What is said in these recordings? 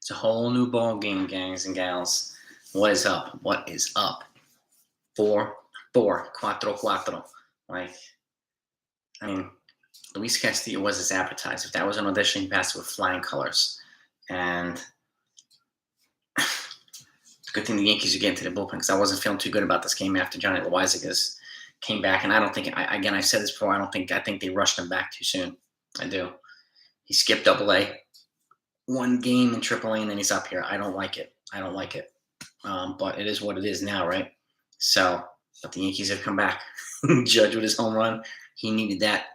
It's a whole new ball game, gangs and gals. What is up? What is up? 4-4, cuatro cuatro. Like, I mean, Luis Castillo was as advertised. If that was an audition, he passed it with flying colors. And it's a good thing the Yankees are getting to the bullpen because I wasn't feeling too good about this game after Johnny Loisaga came back. And I don't think, I've said this before, I think they rushed him back too soon. I do. He skipped AA, one game in AAA, and then he's up here. I don't like it. But it is what it is now, right? So, but the Yankees have come back. Judge with his home run. He needed that.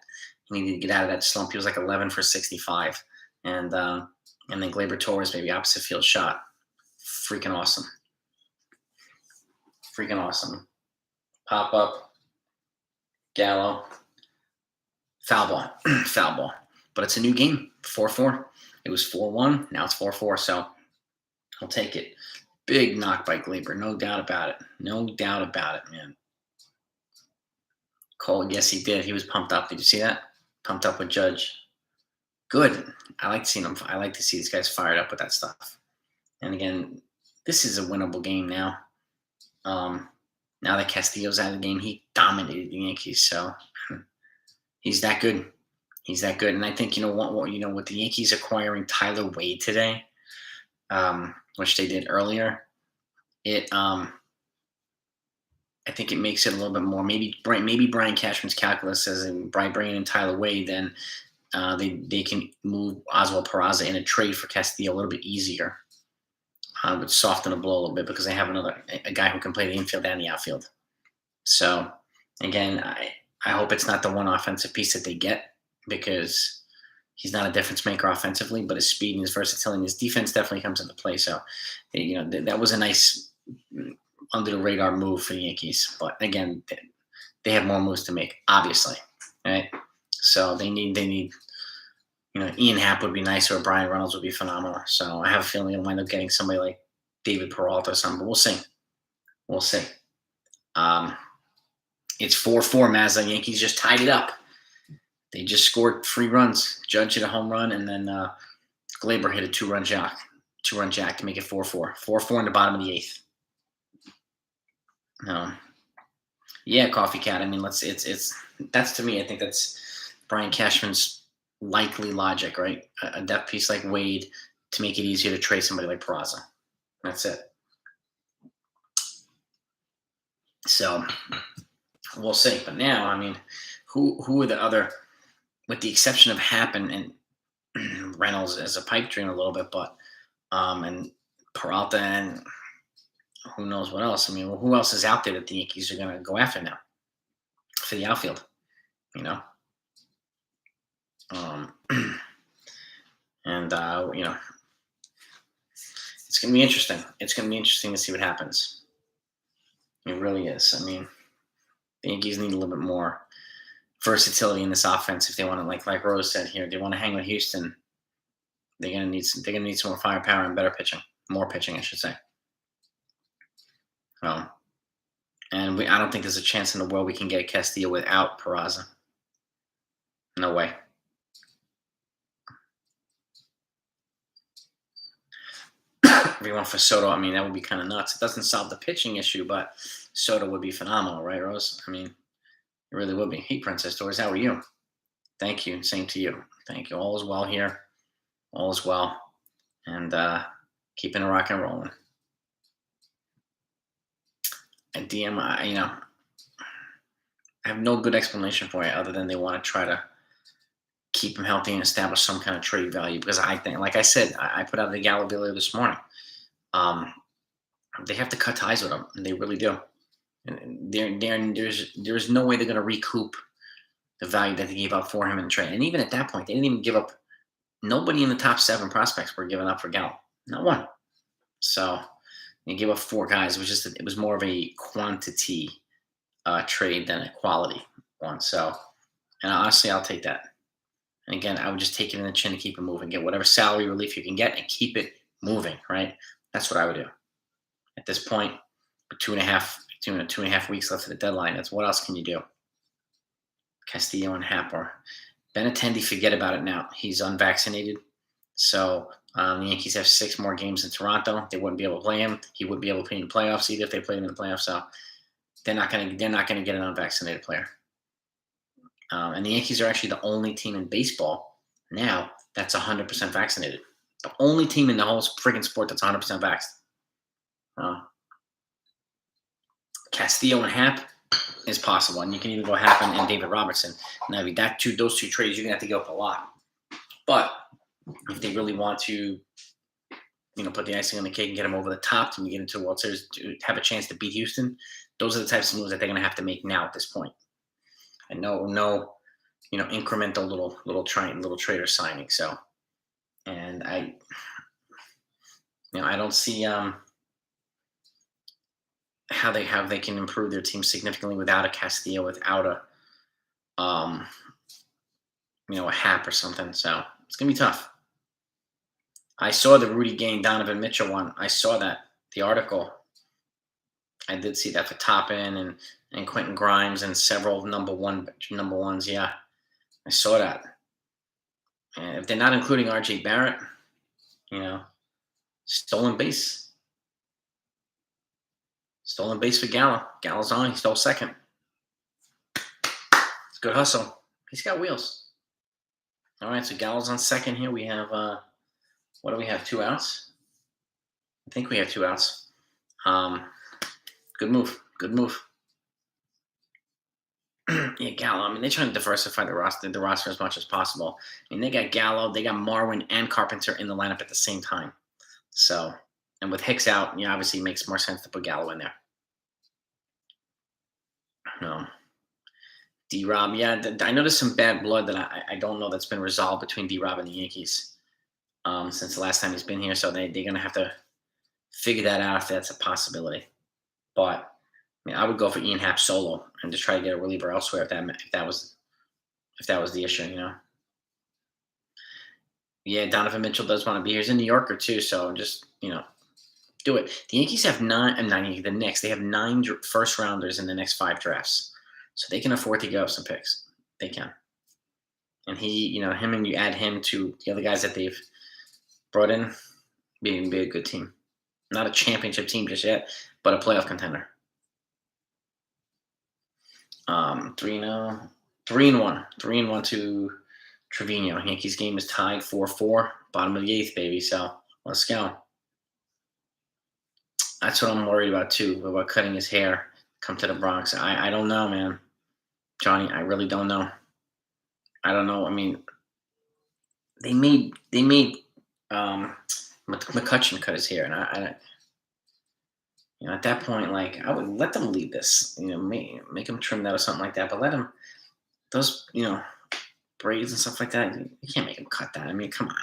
He needed to get out of that slump. He was like 11 for 65. And then Gleyber Torres, maybe opposite field shot. Freaking awesome. Pop up. Gallo. Foul ball. Foul ball. But it's a new game. 4-4. It was 4-1. Now it's 4-4. So I'll take it. Big knock by Gleyber. No doubt about it, man. Cole, yes, he did. He was pumped up. Did you see that? Pumped up with Judge. Good. I like to see these guys fired up with that stuff. And again, this is a winnable game now. Now that Castillo's out of the game, he dominated the Yankees. So he's that good. And I think with the Yankees acquiring Tyler Wade today, which they did earlier, I think it makes it a little bit more. Maybe Brian Cashman's calculus says by bringing in Tyler Wade, then they can move Oswald Peraza in a trade for Castillo a little bit easier. Would soften the blow a little bit because they have a guy who can play the infield and the outfield. So again, I hope it's not the one offensive piece that they get because he's not a difference maker offensively, but his speed and his versatility and his defense definitely comes into play. So that was a nice under the radar move for the Yankees. But again, they have more moves to make, obviously, right? So they need. Ian Happ would be nice, or Brian Reynolds would be phenomenal. So I have a feeling they'll wind up getting somebody like David Peralta or something, but we'll see. It's 4-4, Mazda. Yankees just tied it up. They just scored 3 runs. Judge hit a home run, and then Gleyber hit a 2-run jack to make it 4-4. 4-4 in the bottom of the 8th. Yeah, Coffee Cat. I mean, that's to me. I think that's Brian Cashman's likely logic, right? A depth piece like Wade to make it easier to trade somebody like Peraza. That's it. So we'll see. But now, I mean, who are the other, with the exception of Happ and Reynolds as a pipe dream a little bit, but and Peralta and who knows what else. I mean, who else is out there that the Yankees are going to go after now for the outfield? It's going to be interesting. It's going to be interesting to see what happens. It really is. I mean, the Yankees need a little bit more versatility in this offense if they want to, like Rose said here, they want to hang with Houston. They're going to need some more firepower and better pitching, more pitching, I should say. And I don't think there's a chance in the world we can get Castillo without Peraza. No way. Everyone for Soto, I mean, that would be kind of nuts. It doesn't solve the pitching issue, but Soto would be phenomenal, right, Rose? I mean, it really would be. Hey, Princess Doors, how are you? Thank you. Same to you. Thank you. All is well here. All is well. And keeping it rock and rolling. And DM, I have no good explanation for it other than they want to try to keep him healthy and establish some kind of trade value. Because I think, like I said, I put out the Gallo video this morning. They have to cut ties with him, and they really do. And there's no way they're going to recoup the value that they gave up for him in the trade. And even at that point, they didn't even give up. Nobody in the top 7 prospects were given up for Gallo. Not one. So they gave up 4 guys. It was more of a quantity trade than a quality one. So, and honestly, I'll take that. And again, I would just take it in the chin and keep it moving. Get whatever salary relief you can get and keep it moving, right? That's what I would do. At this point, with 2.5 weeks left of the deadline, that's what else can you do? Castillo and Happ. Benintendi, forget about it now. He's unvaccinated. So The Yankees have 6 more games in Toronto. They wouldn't be able to play him. He wouldn't be able to play in the playoffs either if they played him in the playoffs. So they're not gonna get an unvaccinated player. And the Yankees are actually the only team in baseball now that's 100% vaccinated. The only team in the whole friggin' sport that's 100% vaxxed. Castillo and Happ is possible, and you can even go Happ and David Robertson. Now, those two trades, you're gonna have to go up a lot. But if they really want to, put the icing on the cake and get them over the top to get into the World Series to have a chance to beat Houston, those are the types of moves that they're gonna have to make now at this point. And no, incremental little trader signing. So, and I don't see how they can improve their team significantly without a Castillo, without a a Hap or something. So it's gonna be tough. I saw the Rudy Gay Donovan Mitchell one. I saw the article. I did see that for Toppin and Quentin Grimes and several number ones. Yeah, I saw that. And if they're not including R.J. Barrett, stolen base. Stolen base for Gallo. Gallo's on. He stole second. It's good hustle. He's got wheels. All right, so Gallo's on second here. We have, what do we have, 2 outs? I think we have 2 outs. Good move. Good move. Yeah, Gallo. I mean, they're trying to diversify the roster as much as possible. I mean, they got Gallo, they got Marwin and Carpenter in the lineup at the same time. So, and with Hicks out, obviously it makes more sense to put Gallo in there. No. D-Rob, yeah, I noticed some bad blood that I don't know that's been resolved between D-Rob and the Yankees since the last time he's been here. So they're going to have to figure that out if that's a possibility. But I would go for Ian Happ solo and just try to get a reliever elsewhere if that was the issue. Yeah, Donovan Mitchell does want to be here. He's a New Yorker too, so just do it. The Yankees have 9, and the Knicks. They have 9 first rounders in the next 5 drafts, so they can afford to give up some picks. They can. And him, and you add him to the other guys that they've brought in, be a good team. Not a championship team just yet, but a playoff contender. 3-1 to Trevino. Yankees game is tied 4-4, bottom of the 8th, baby. So let's go. That's what I'm worried about too, about cutting his hair, come to the Bronx. I don't know, man. Johnny, I really don't know. I don't know. I mean, they made McCutcheon cut his hair, and I at that point, like, I would let them leave this, make him trim that or something like that, but let him, those, braids and stuff like that, you can't make him cut that. I mean, come on.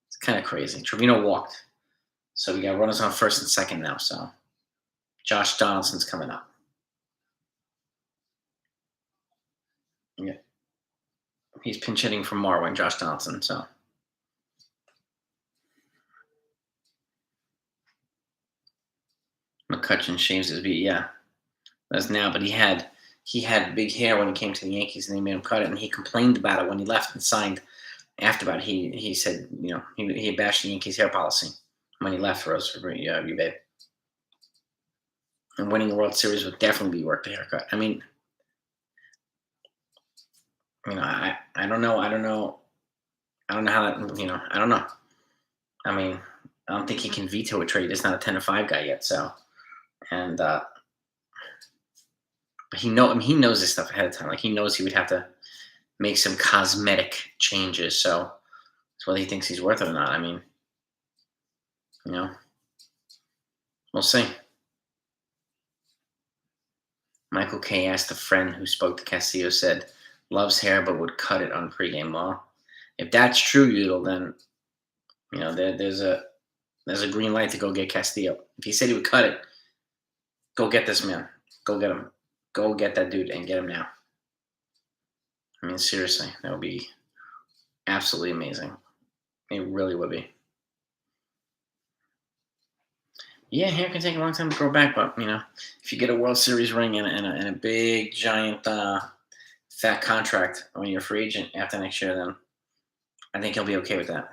It's kind of crazy. Trevino walked. So we got runners on first and second now. So Josh Donaldson's coming up. Yeah. He's pinch hitting from Marwin, Josh Donaldson. So McCutcheon shaves his beat. Yeah. That's now, but he had big hair when he came to the Yankees, and they made him cut it, and he complained about it when he left and signed after about it. He said, he bashed the Yankees hair policy when he left for us for you, babe. And winning the World Series would definitely be worth the haircut. I mean, I don't know. I don't know how that, I don't know. I mean, I don't think he can veto a trade. He's not a 10-5 guy yet. So, and, but he knows this stuff ahead of time. Like, he knows he would have to make some cosmetic changes. So it's whether he thinks he's worth it or not. I mean, we'll see. Michael K. asked a friend who spoke to Castillo, said, loves hair but would cut it on pregame. Well, if that's true, Udall, then, there's a green light to go get Castillo. If he said he would cut it, go get this man. Go get him. Go get that dude and get him now. I mean, seriously, that would be absolutely amazing. It really would be. Yeah, hair can take a long time to grow back, but if you get a World Series ring and a big giant fat contract when you're a free agent after next year, then I think he'll be okay with that.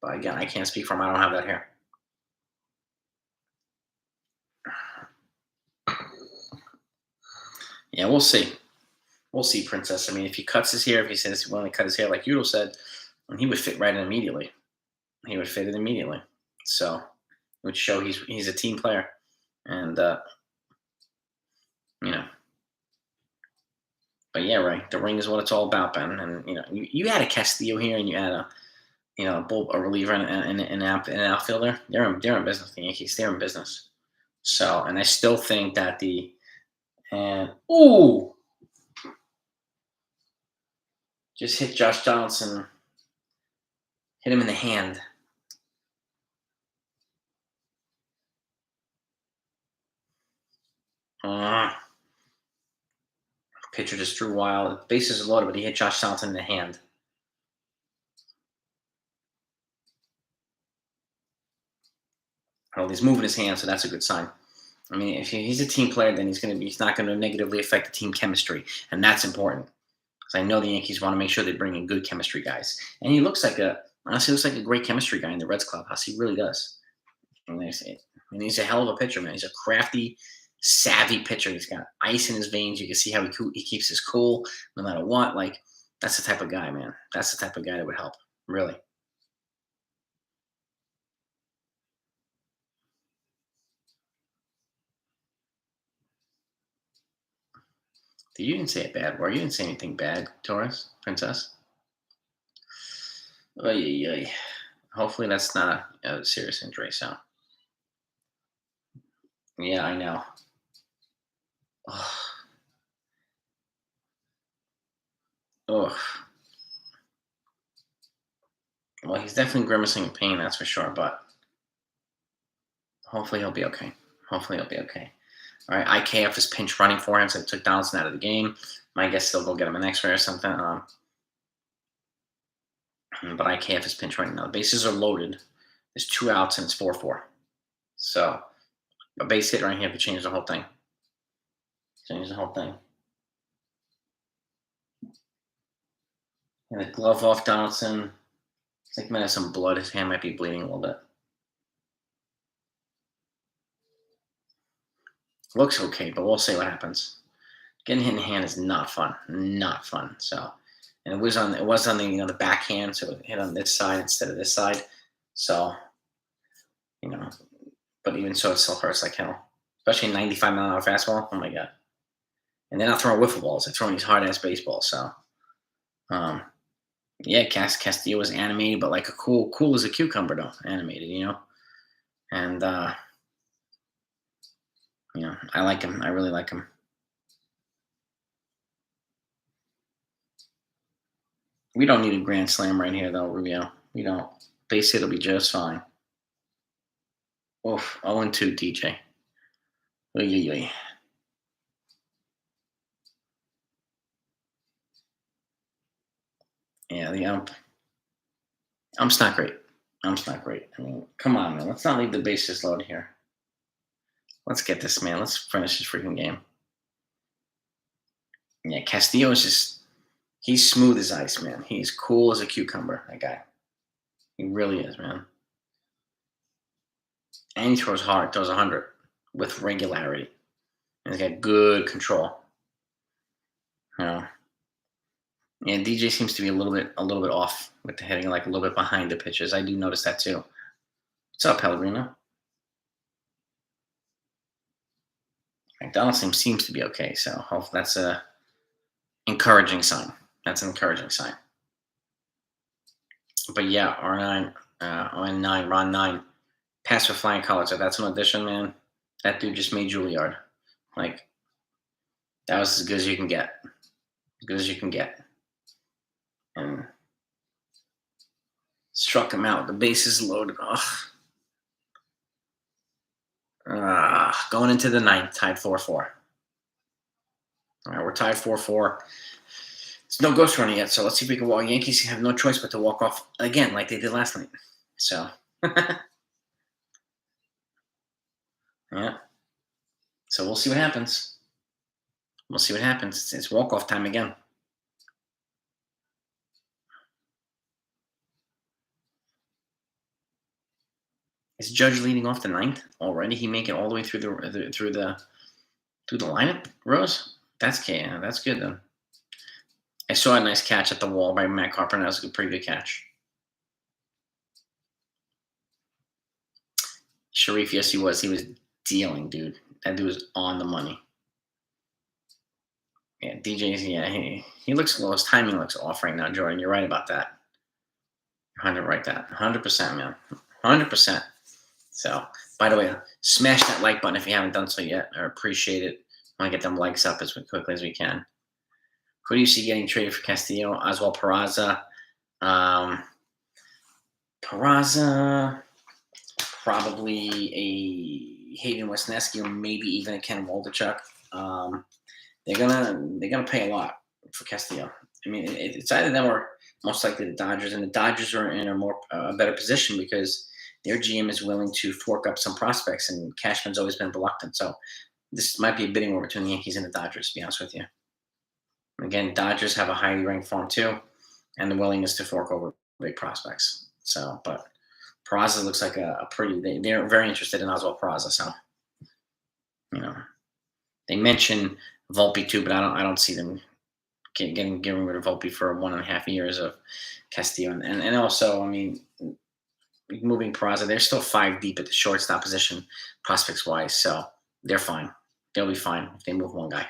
But again, I can't speak for him. I don't have that here. Yeah, we'll see. We'll see, Princess. I mean, if he cuts his hair, if he says he wanted to cut his hair like Udall said, he would fit right in immediately. He would fit it immediately. So it would show he's a team player. And you know, but yeah, right. The ring is what it's all about, Ben. And you had a Castillo here, and you had a reliever and an outfielder. They're in business. The Yankees, they're in business. So, and I still think that just hit Josh Donaldson, hit him in the hand. Pitcher just threw wild. Bases are loaded, but he hit Josh Donaldson in the hand. Well, he's moving his hand, so that's a good sign. I mean, if he's a team player, then he's not going to negatively affect the team chemistry, and that's important. Because I know the Yankees want to make sure they bring in good chemistry guys, and he honestly looks like a great chemistry guy in the Reds clubhouse. He really does. And he's a hell of a pitcher, man. He's a crafty, savvy pitcher. He's got ice in his veins. You can see how he keeps his cool no matter what. Like, that's the type of guy, man. That's the type of guy that would help, really. You didn't say a bad word. You didn't say anything bad, Torres, Princess. Oy, oy. Hopefully that's not a serious injury. So, yeah, I know. Ugh. Ugh. Well, he's definitely grimacing in pain, that's for sure. But hopefully he'll be okay. Hopefully he'll be okay. All right, IKF is pinch running for him, so it took Donaldson out of the game. My guess they'll go get him an X-ray or something. But IKF is pinch running now. The bases are loaded. There's 2 outs and it's 4-4. So a base hit right here could change the whole thing. Change the whole thing. And the glove off Donaldson. It's like he might have some blood. His hand might be bleeding a little bit. Looks okay, but we'll see what happens. Getting hit in the hand is not fun. Not fun. So, and it was on the the backhand, so it hit on this side instead of this side. So, but even so, it still hurts like hell. Especially a 95-mile-an-hour fastball. Oh my god! And they're not throwing wiffle balls; they're throwing these hard-ass baseballs. So, yeah, Castillo was animated, but like a cool as a cucumber, though. Animated, and I like him. I really like him. We don't need a grand slam right here, though, Rubio. We don't. Base hit will be just fine. Oof, 0-2, DJ. Oy, oy, oy. Yeah, the ump's not great. Ump's not great. I mean, come on, man. Let's not leave the bases loaded here. Let's get this, man. Let's finish this freaking game. Yeah, Castillo is he's smooth as ice, man. He's cool as a cucumber, that guy. He really is, man. And he throws hard, throws 100 with regularity. And he's got good control. Yeah, DJ seems to be a little bit off with the hitting, like a little bit behind the pitches. I do notice that too. What's up, Pellegrino? Donaldson seems to be okay, so hopefully that's a encouraging sign. That's an encouraging sign. But yeah, R9, Ron 9, pass for flying colors. So that's an audition, man. That dude just made Juilliard. Like, that was as good as you can get. As good as you can get. And struck him out. The bases loaded. Going into the 9th, tied 4-4. All right, we're tied 4-4. It's no ghost running yet, so let's see if we can walk. Yankees have no choice but to walk off again like they did last night. So, yeah. So we'll see what happens. We'll see what happens. It's walk-off time again. Is Judge leading off the ninth already? He make it all the way through the lineup, Rose? That's okay. Yeah, that's good then. I saw a nice catch at the wall by Matt Carpenter. That was a pretty good catch. Sharif, yes, he was. He was dealing, dude. That dude was on the money. Yeah, DJ's. Yeah, he looks low. His timing looks off right now, Jordan. You're right about that. 100%, man. 100%. So, by the way, smash that like button if you haven't done so yet. I appreciate it. I want to get them likes up as quickly as we can. Who do you see getting traded for Castillo? Oswald Peraza. Peraza, probably a Hayden Wesneski, or maybe even a Ken Waldichuk. They're gonna pay a lot for Castillo. I mean, it's either them or most likely the Dodgers, and the Dodgers are in a better position because their GM is willing to fork up some prospects, and Cashman's always been reluctant. So this might be a bidding war between the Yankees and the Dodgers, to be honest with you. Again, Dodgers have a highly ranked farm too, and the willingness to fork over big prospects. So, but Peraza looks like a pretty. They're very interested in Oswald Peraza. So, they mention Volpe too, but I don't see them getting rid of Volpe for 1.5 years of Castillo, and also, I mean, moving Peraza, they're still 5 deep at the shortstop position, prospects wise. So they're fine. They'll be fine if they move one guy.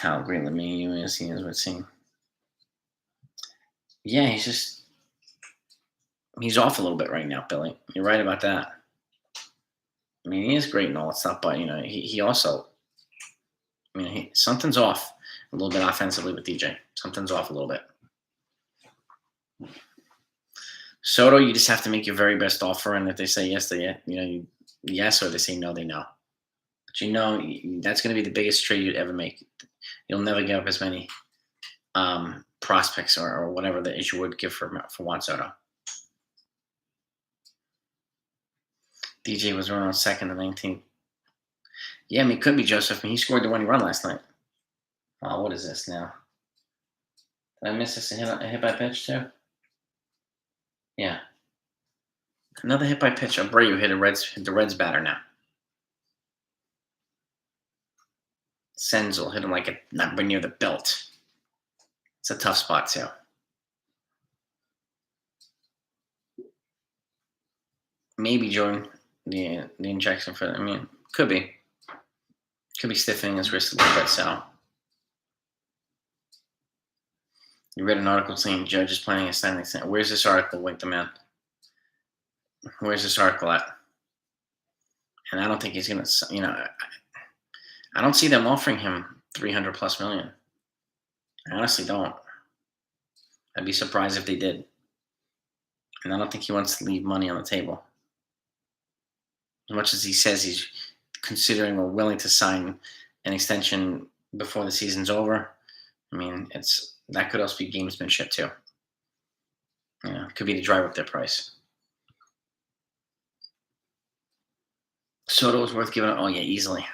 How great Lemay is, he is what seeing. Yeah, he's off a little bit right now, Billy. You're right about that. I mean, he is great and all that stuff, but he also, something's off a little bit offensively with DJ. Something's off a little bit. Soto, you just have to make your very best offer, and if they say yes, yes, or they say no, they know. But that's going to be the biggest trade you'd ever make. You'll never give up as many prospects or whatever that you would give for Juan Soto. DJ was running on second and 19th. Yeah, I mean, it could be Joseph. I mean, he scored the winning run last night. Oh, what is this now? Did I miss this? A hit by pitch too? Yeah. Another hit by pitch. Abreu hit the Reds batter now. Senzel hit him like a number near the belt. It's a tough spot too. Maybe Jordan, the injection for that. I mean, could be stiffening his wrist a little bit. So you read an article saying Judge is planning a signing. Where's this article? Wait the man. Where's this article at? And I don't think he's gonna. I don't see them offering him $300+ million. I honestly don't. I'd be surprised if they did. And I don't think he wants to leave money on the table. As much as he says he's considering or willing to sign an extension before the season's over, I mean, that could also be gamesmanship too. It could be to drive up their price. Soto was worth giving up. Oh yeah, easily.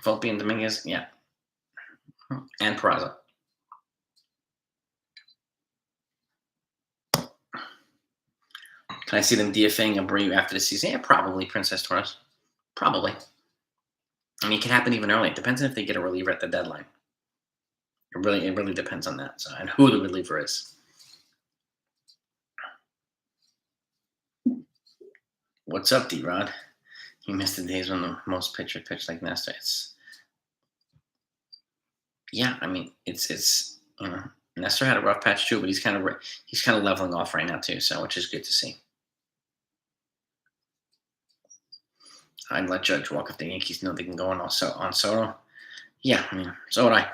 Volpe and Dominguez, yeah, and Peraza. Can I see them DFAing Abreu after the season? Yeah, probably, Princess Torres. Probably. I mean, it can happen even early. It depends on if they get a reliever at the deadline. It really depends on that. So, and who the reliever is. What's up, D-Rod? You missed the days when the most pitcher pitched like Nestor. Yeah, I mean, it's Nestor had a rough patch too, but he's kind of leveling off right now too, so which is good to see. I'd let Judge walk if the Yankees know they can go on Soto. Yeah, I mean, so would I.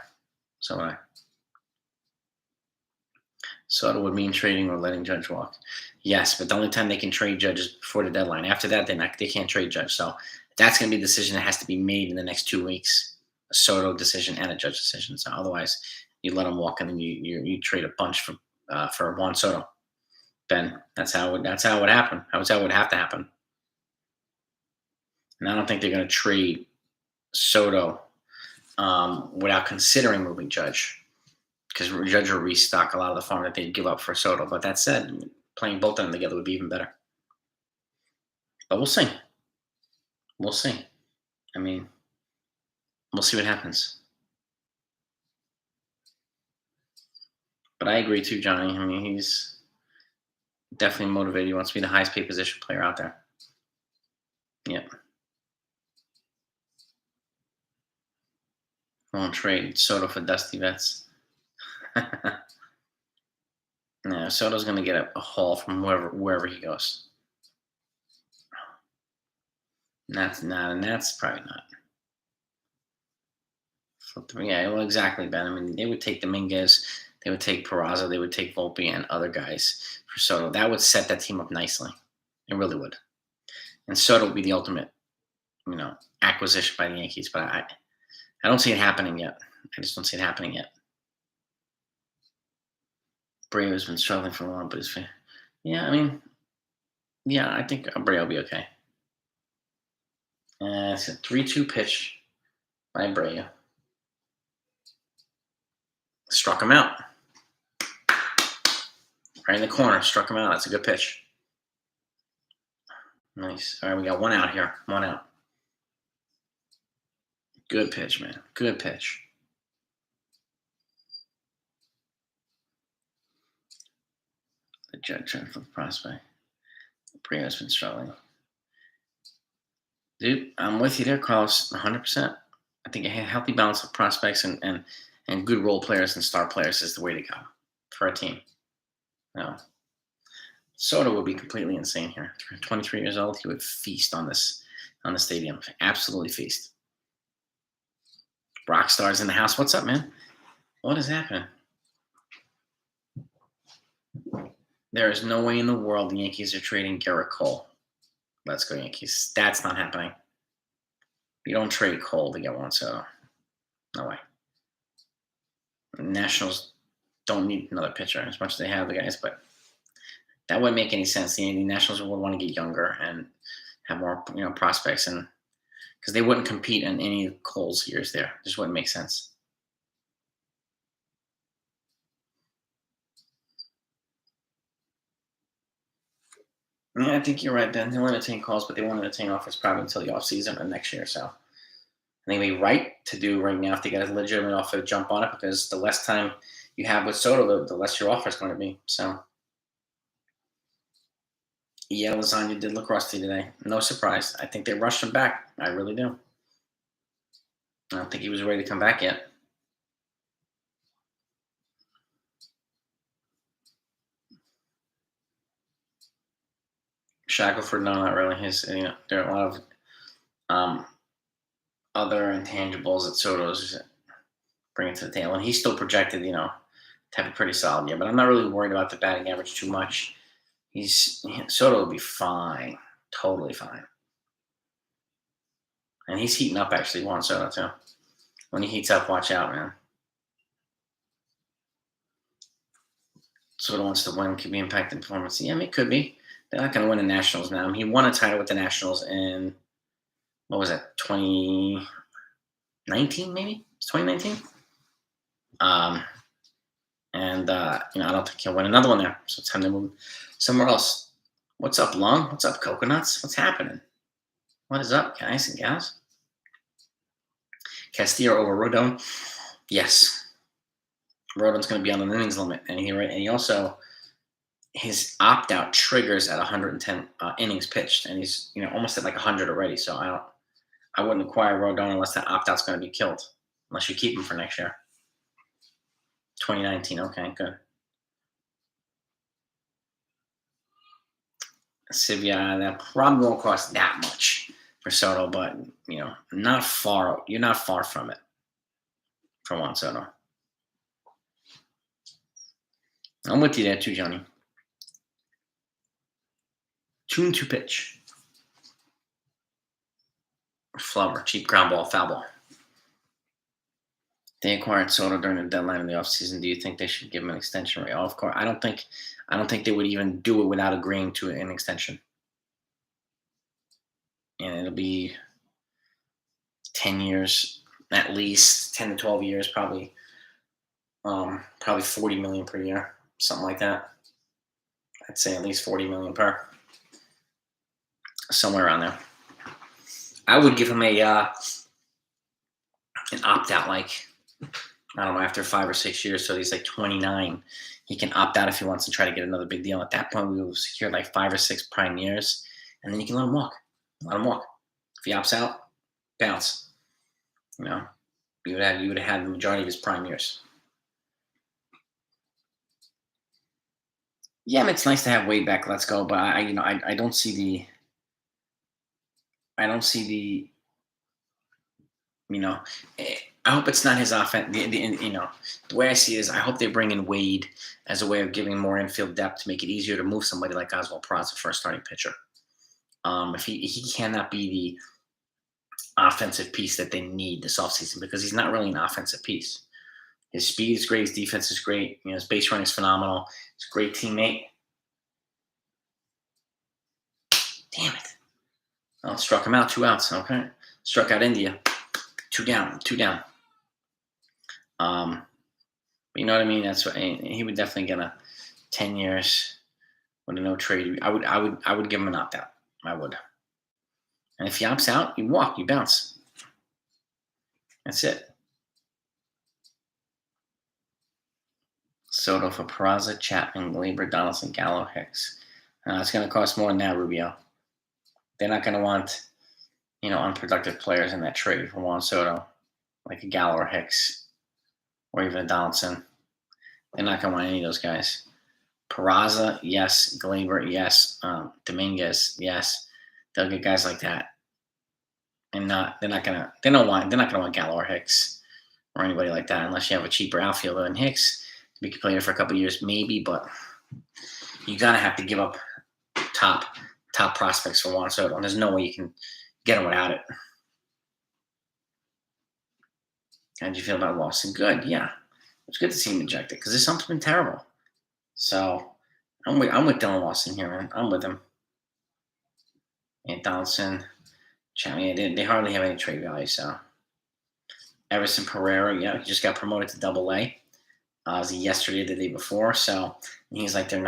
Soto would mean trading or letting Judge walk. Yes, but the only time they can trade Judge is before the deadline. After that, they can't trade Judge. So that's going to be a decision that has to be made in the next 2 weeks. A Soto decision and a Judge decision. So otherwise, you let him walk and then you trade a bunch for Juan Soto. Ben, that's how it would happen. That's how it would have to happen. And I don't think they're going to trade Soto without considering moving Judge, because Judge will restock a lot of the farm that they'd give up for Soto. But that said, playing both of them together would be even better. But we'll see. We'll see. I mean, we'll see what happens. But I agree too, Johnny. I mean, he's definitely motivated. He wants to be the highest paid position player out there. Yep. Won't trade Soto for Dusty Vets. No, Soto's going to get a haul from wherever he goes. That's probably not. Yeah, well, exactly, Ben. I mean, they would take Dominguez, they would take Peraza, they would take Volpe and other guys for Soto. That would set that team up nicely. It really would. And Soto would be the ultimate, acquisition by the Yankees. But I don't see it happening yet. I just don't see it happening yet. Brea has been struggling for a while, but I think Brea will be okay. It's a 3-2 pitch by Brea. Struck him out. Right in the corner, struck him out. That's a good pitch. Nice. All right, we got one out here. One out. Good pitch, man. Good pitch. The Judge trying for the prospect. Brea's been struggling. Dude, I'm with you there, Carlos. 100%. I think a healthy balance of prospects and good role players and star players is the way to go for a team. No. Soto would be completely insane here. 23 years old, he would feast on the stadium. Absolutely feast. Rockstar's in the house. What's up, man? What is happening? There is no way in the world the Yankees are trading Garrett Cole. Let's go, Yankees. That's not happening. You don't trade Cole to get Juan Soto. No way. The Nationals don't need another pitcher as much as they have the guys, but that wouldn't make any sense. The Nationals would want to get younger and have more, prospects, and because they wouldn't compete in any of Cole's years there. It just wouldn't make sense. Yeah, I think you're right, Ben. They won't entertain calls, but they won't entertain offers probably until the offseason or next year. So I think they'd be right to do right now if they get a legitimate offer to jump on it, because the less time you have with Soto, the less your offer is going to be. So, yeah, Lasagna did look rusty today. No surprise. I think they rushed him back. I really do. I don't think he was ready to come back yet. Shackelford, no, not really. There are a lot of other intangibles that Soto's bringing to the table, and he's still projected, to have a pretty solid year. But I'm not really worried about the batting average too much. Soto will be fine, totally fine, and he's heating up. Actually, Juan Soto too. When he heats up, watch out, man. Soto wants to win, could be impacting performance. Yeah, I mean, it could be. They're not going to win the Nationals now. I mean, he won a title with the Nationals in, what was it, 2019 maybe? It's 2019? I don't think he'll win another one there. So it's time to move somewhere else. What's up, Lung? What's up, Coconuts? What's happening? What is up, guys and gals? Castillo over Rodon? Yes. Rodon's going to be on an innings limit. And he also, his opt-out triggers at 110 innings pitched. And he's, almost at like 100 already. So I wouldn't acquire Rodon unless that opt-out's going to be killed. Unless you keep him for next year. 2019. Okay, good. Sivia, that probably won't cost that much for Soto, but not far. You're not far from it for Juan Soto. I'm with you there too, Johnny. 2-2 pitch. Flubber, cheap ground ball, foul ball. They acquired Soto during the deadline in the offseason. Do you think they should give him an extension rate? Oh, of course. I don't think they would even do it without agreeing to an extension. And it'll be 10 years, at least 10 to 12 years, probably $40 million per year, something like that. I'd say at least 40 million per, somewhere around there. I would give him an opt out, like, I don't know, after 5 or 6 years. So he's like 29. He can opt out if he wants to try to get another big deal. At that point, we will secure like 5 or 6 prime years, and then you can let him walk. Let him walk. If he opts out, bounce. You know, you would have had the majority of his prime years. Yeah, I mean, it's nice to have Wade back. Let's go, but I don't see the you know. I hope it's not his offense. The way I see it is, I hope they bring in Wade as a way of giving more infield depth to make it easier to move somebody like Oswald Peraza for a starting pitcher. If he cannot be the offensive piece that they need this offseason, because he's not really an offensive piece. His speed is great. His defense is great. His base running is phenomenal. He's a great teammate. Damn it. Oh, struck him out. 2 outs. Okay. Struck out India. 2 down. 2 down. But you know what I mean? That's what he would definitely get a 10 years with a no trade. I would give him an opt out. I would. And if he opts out, you walk, you bounce. That's it. Soto for Peraza, Chapman, Gleyber, Donaldson, Gallo, Hicks. It's going to cost more than that, Rubio. They're not going to want, unproductive players in that trade for Juan Soto, like a Gallo or Hicks, or even a Donaldson. They're not going to want any of those guys. Peraza, yes. Gleyber, yes. Dominguez, yes. They'll get guys like that, and they're not gonna want Gallo or Hicks or anybody like that unless you have a cheaper outfielder than Hicks to be playing for a couple of years, maybe. But you gotta have to give up top prospects for Juan Soto, and there's no way you can get him without it. How'd you feel about Lawson? Good, yeah. It's good to see him ejected because this hump's been terrible. So I'm with Dylan Lawson here, man. I'm with him. And Donaldson, Chapman, they hardly have any trade value. So Everson Pereira, he just got promoted to Double A. Was yesterday, the day before. So he's like their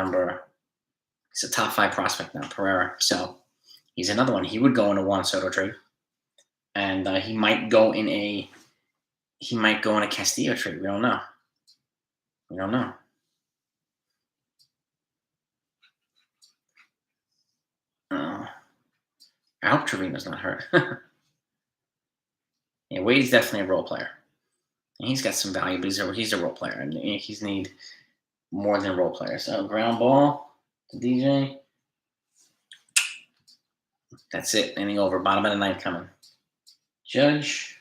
he's a top 5 prospect now, Pereira. So he's another one. He would go in a Juan Soto trade, and he might go in a Castillo trade. We don't know. I hope Trevino's not hurt. Yeah, Wade's definitely a role player. And he's got some value, but he's a role player. And the Yankees need more than role players. So ground ball to DJ. That's it. Inning over. Bottom of the 9th coming. Judge.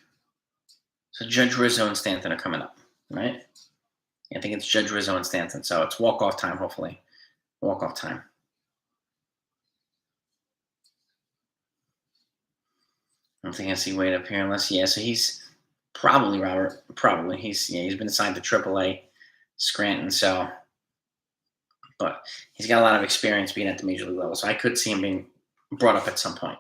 So Judge, Rizzo, and Stanton are coming up, right? I think it's Judge, Rizzo, and Stanton. So it's walk-off time, hopefully. Walk-off time. I don't think I see Wade up here unless, so he's probably, Robert. Probably. He's been assigned to AAA Scranton, so. But he's got a lot of experience being at the major league level, so I could see him being brought up at some point.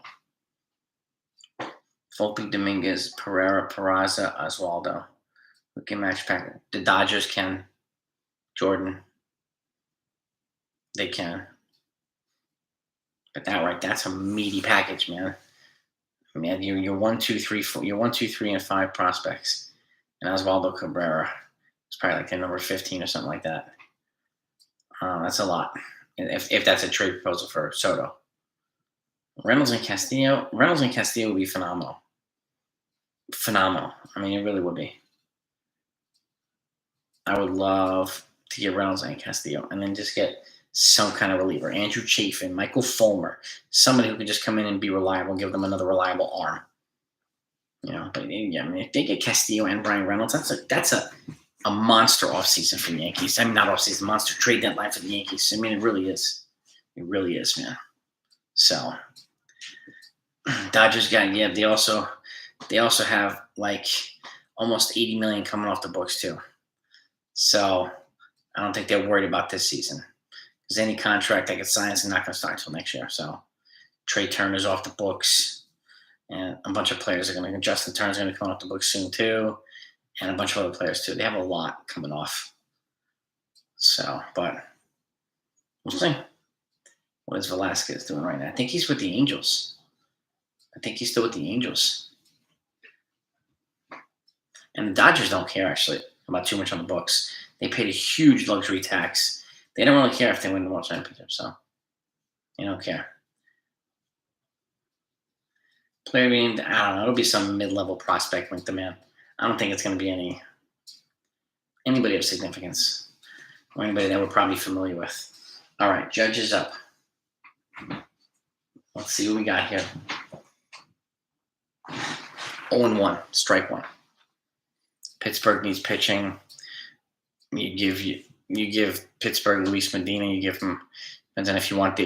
Volpe, Dominguez, Pereira, Peraza, Oswaldo. Who can match pack? The Dodgers can. Jordan. They can. But that's a meaty package, man. Man, you're 1, 2, 3, 4. You're 1, 2, 3, and 5 prospects, and Oswaldo Cabrera is probably like their number 15 or something like that. That's a lot. If that's a trade proposal for Soto, Reynolds and Castillo would be phenomenal. Phenomenal. I mean, it really would be. I would love to get Reynolds and Castillo, and then just get some kind of reliever. Andrew Chafin, Michael Fulmer, somebody who could just come in and be reliable, give them another reliable arm. But yeah, I mean, if they get Castillo and Brian Reynolds, that's a monster offseason for the Yankees. I mean, not offseason, monster trade deadline for the Yankees. I mean, it really is. It really is, man. So Dodgers they also have like almost $80 million coming off the books too. So I don't think they're worried about this season. Because any contract that gets signed is not going to start until next year. So Trey Turner's off the books, and a bunch of players are going to. Justin Turner's going to come off the books soon too, and a bunch of other players too. They have a lot coming off. So, but we'll see. What is Velasquez doing right now? I think he's with the Angels. I think he's still with the Angels. And the Dodgers don't care, actually, about too much on the books. They paid a huge luxury tax. They don't really care if they win the World Championship, so they don't care. Player named, I don't know, it'll be some mid-level prospect linked to man. I don't think it's going to be anybody of significance or anybody that we're probably familiar with. All right, Judge is up. Let's see what we got here. 0-1, strike one. Pittsburgh needs pitching. You give Pittsburgh Luis Medina. You give him, depends on if you want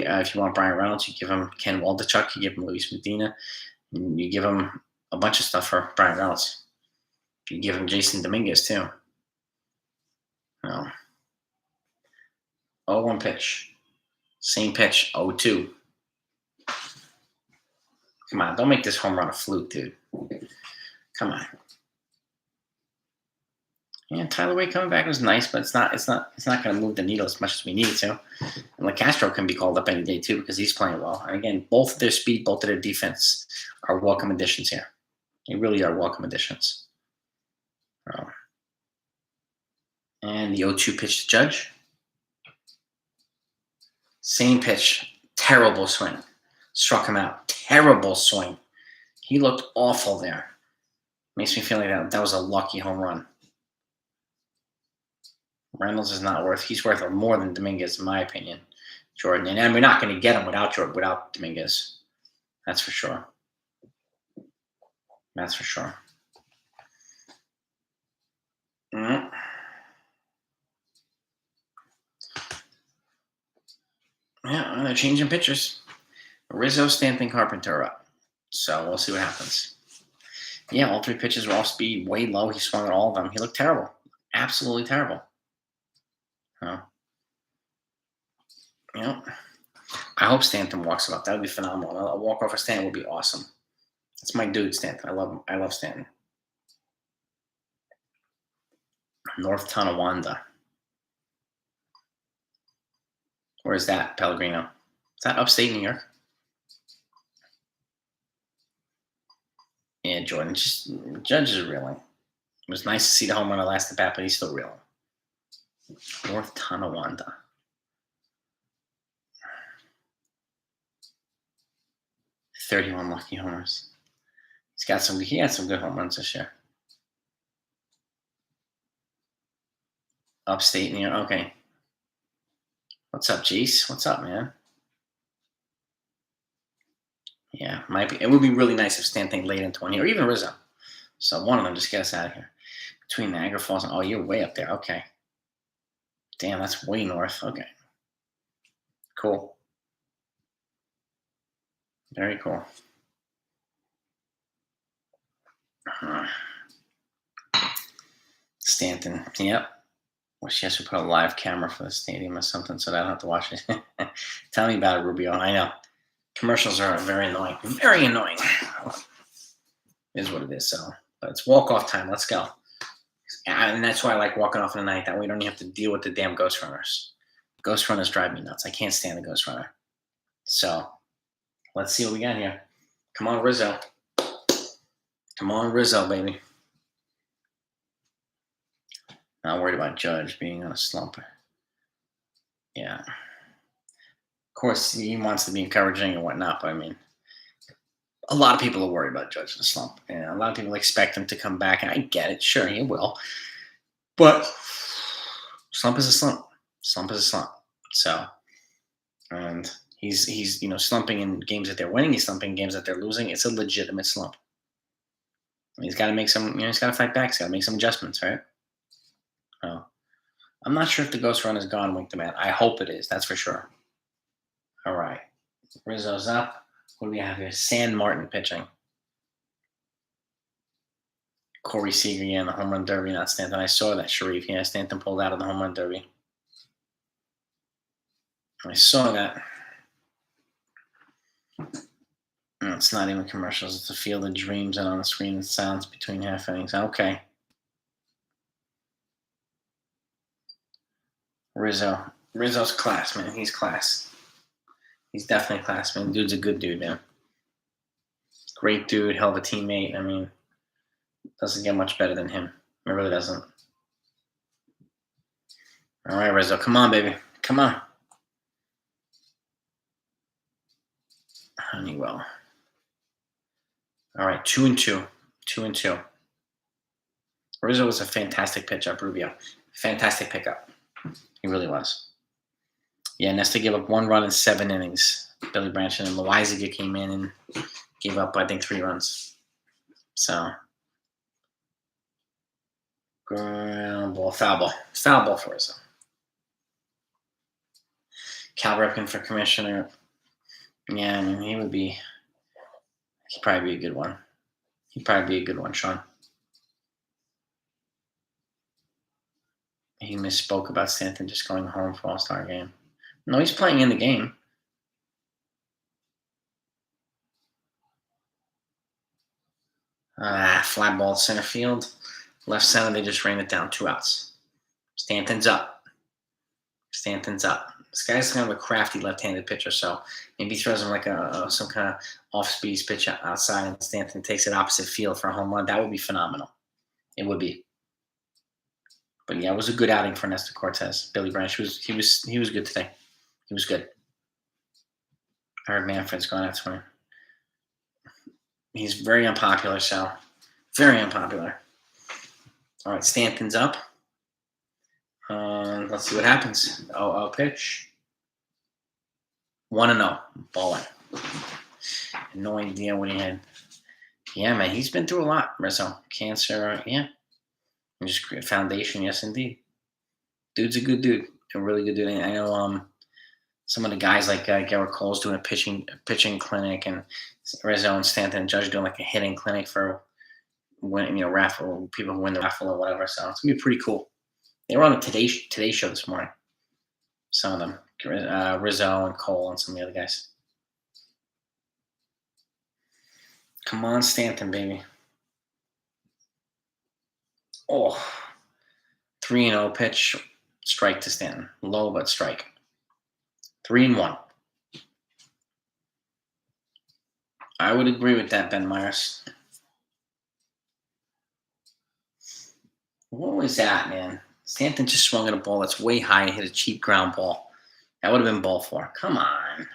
Brian Reynolds, you give him Ken Waldichuk. You give him Luis Medina. And you give him a bunch of stuff for Brian Reynolds. You give him Jason Dominguez too. No. 0-1 pitch. Same pitch. 0-2. Come on, don't make this home run a fluke, dude. Come on. Yeah, Tyler Wade coming back was nice, but it's not going to move the needle as much as we need it to. And LeCastro can be called up any day too because he's playing well. And again, both of their speed, both of their defense are welcome additions here. They really are welcome additions. And the 0-2 pitch to Judge. Same pitch, terrible swing. Struck him out. Terrible swing. He looked awful there. Makes me feel like that was a lucky home run. Reynolds is not worth. He's worth more than Dominguez, in my opinion, Jordan. And we're not going to get him without Dominguez. That's for sure. That's for sure. Mm-hmm. Yeah, they're changing pitchers. Rizzo, Stanton, Carpenter up. So we'll see what happens. Yeah, all three pitches were off speed, way low. He swung at all of them. He looked terrible. Absolutely terrible. Yeah. I hope Stanton walks it up. That would be phenomenal. A walk-off of Stanton would be awesome. That's my dude, Stanton. I love him. I love Stanton. North Tonawanda. Where is that, Pellegrino? Is that upstate New York? Yeah, Jordan. Judge is reeling. It was nice to see the home run last at bat, but he's still reeling. North Tonawanda. "31 lucky homers." He had some good home runs this year. Upstate New York. Okay. What's up, Jace? What's up, man? Yeah, might be. It would be really nice if Stanton late in 20 or even Rizzo. So one of them, just get us out of here. Between Niagara Falls and you're way up there. Okay. Damn, that's way north. Okay. Cool. Very cool. Stanton. Yep. Wish she has to put a live camera for the stadium or something so that I don't have to watch it. Tell me about it, Rubio. I know. Commercials are very annoying. Very annoying. It is what it is. So, but it's walk-off time. Let's go. And that's why I like walking off in the night. That way we don't have to deal with the damn ghost runners. Ghost runners drive me nuts. I can't stand the ghost runner. So, let's see what we got here. Come on, Rizzo. Come on, Rizzo, baby. Not worried about Judge being on a slump. Yeah. Of course, he wants to be encouraging and whatnot, but I mean, a lot of people are worried about Judge in a slump. And a lot of people expect him to come back, and I get it. Sure, he will. But slump is a slump. Slump is a slump. So, and he's slumping in games that they're winning. He's slumping in games that they're losing. It's a legitimate slump. He's got to make some, he's got to fight back. He's got to make some adjustments, right? Oh. I'm not sure if the ghost run is gone, Wink the Man. I hope it is. That's for sure. All right. Rizzo's up. What do we have here? San Martin pitching. Corey Seager, in the home run derby, not Stanton. I saw that, Sharif. Yeah, Stanton pulled out of the home run derby. I saw that. No, it's not even commercials. It's a Field of Dreams, and on the screen it sounds between half innings. Okay. Rizzo's class, man. He's class. He's definitely a classman. Dude's a good dude, man. Great dude, hell of a teammate. I mean, doesn't get much better than him. It really doesn't. All right, Rizzo. Come on, baby. Come on. Honeywell. All right, 2-2. 2-2. Rizzo was a fantastic pickup, Rubio. Fantastic pickup. He really was. Yeah, Nestor gave up 1 run in 7 innings. Billy Branch and Loisaga came in and gave up, I think, 3 runs. So, ground ball, foul ball. Foul ball for Rizzo. Cal Ripken for commissioner. Yeah, I mean, he'd probably be a good one. He'd probably be a good one, Sean. He misspoke about Stanton just going home for All-Star game. No, he's playing in the game. Fly ball center field. Left center, they just ran it down. 2 outs. Stanton's up. This guy's kind of a crafty left-handed pitcher, so maybe he throws him like some kind of off-speed pitch outside, and Stanton takes it opposite field for a home run. That would be phenomenal. It would be. But yeah, it was a good outing for Nestor Cortez. Billy Branch he was good today. He was good. I heard Manfred's going out to him. He's very unpopular, so very unpopular. All right, Stanton's up. Let's see what happens. 0-0 pitch. 1-0. Ball in. No idea what he had. Yeah, man, he's been through a lot. Rizzo, cancer, yeah. And just create a foundation, yes, indeed. Dude's a good dude, a really good dude. I know some of the guys like Garrett Cole's doing a pitching clinic, and Rizzo and Stanton and Judge doing like a hitting clinic for raffle people who win the raffle or whatever. So it's gonna be pretty cool. They were on the Today Show this morning. Some of them, Rizzo and Cole and some of the other guys. Come on, Stanton, baby. Oh, 3-0 pitch, strike to Stanton. Low but strike. 3-1. I would agree with that, Ben Myers. What was that, man? Stanton just swung at a ball that's way high and hit a cheap ground ball. That would have been ball 4. Come on.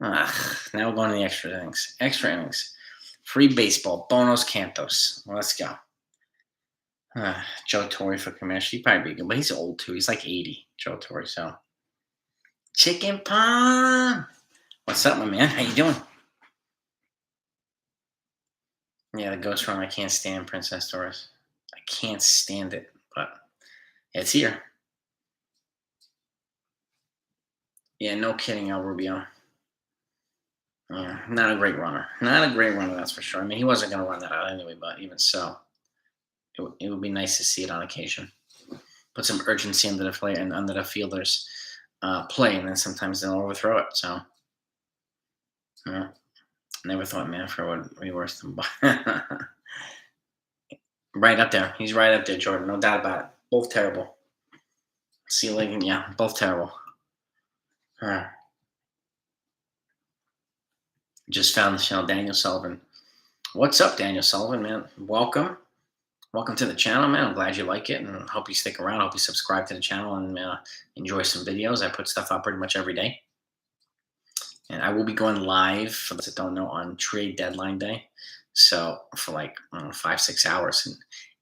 Now we're going to the extra innings. Extra innings. Free baseball. Bonos Cantos. Let's go. Joe Torre for commissioner. He'd probably be good, but he's old too. He's like 80, Joe Torre. So, Chicken Palm. What's up, my man? How you doing? Yeah, the ghost run. I can't stand Princess Doris. I can't stand it, but it's here. Yeah, no kidding, El Rubio. Yeah, not a great runner. Not a great runner, that's for sure. I mean, he wasn't going to run that out anyway, but even so, it would be nice to see it on occasion. Put some urgency under the play and under the fielders' play, and then sometimes they'll overthrow it. So, never thought Manfred would be worse than right up there. He's right up there, Jordan. No doubt about it. Both terrible. Sealing, yeah, both terrible. Just found the channel, Daniel Sullivan. What's up, Daniel Sullivan, man? Welcome to the channel, man. I'm glad you like it, and hope you stick around. Hope you subscribe to the channel and enjoy some videos. I put stuff out pretty much every day, and I will be going live, for those that don't know, on trade deadline day. So for like 5-6 hours, and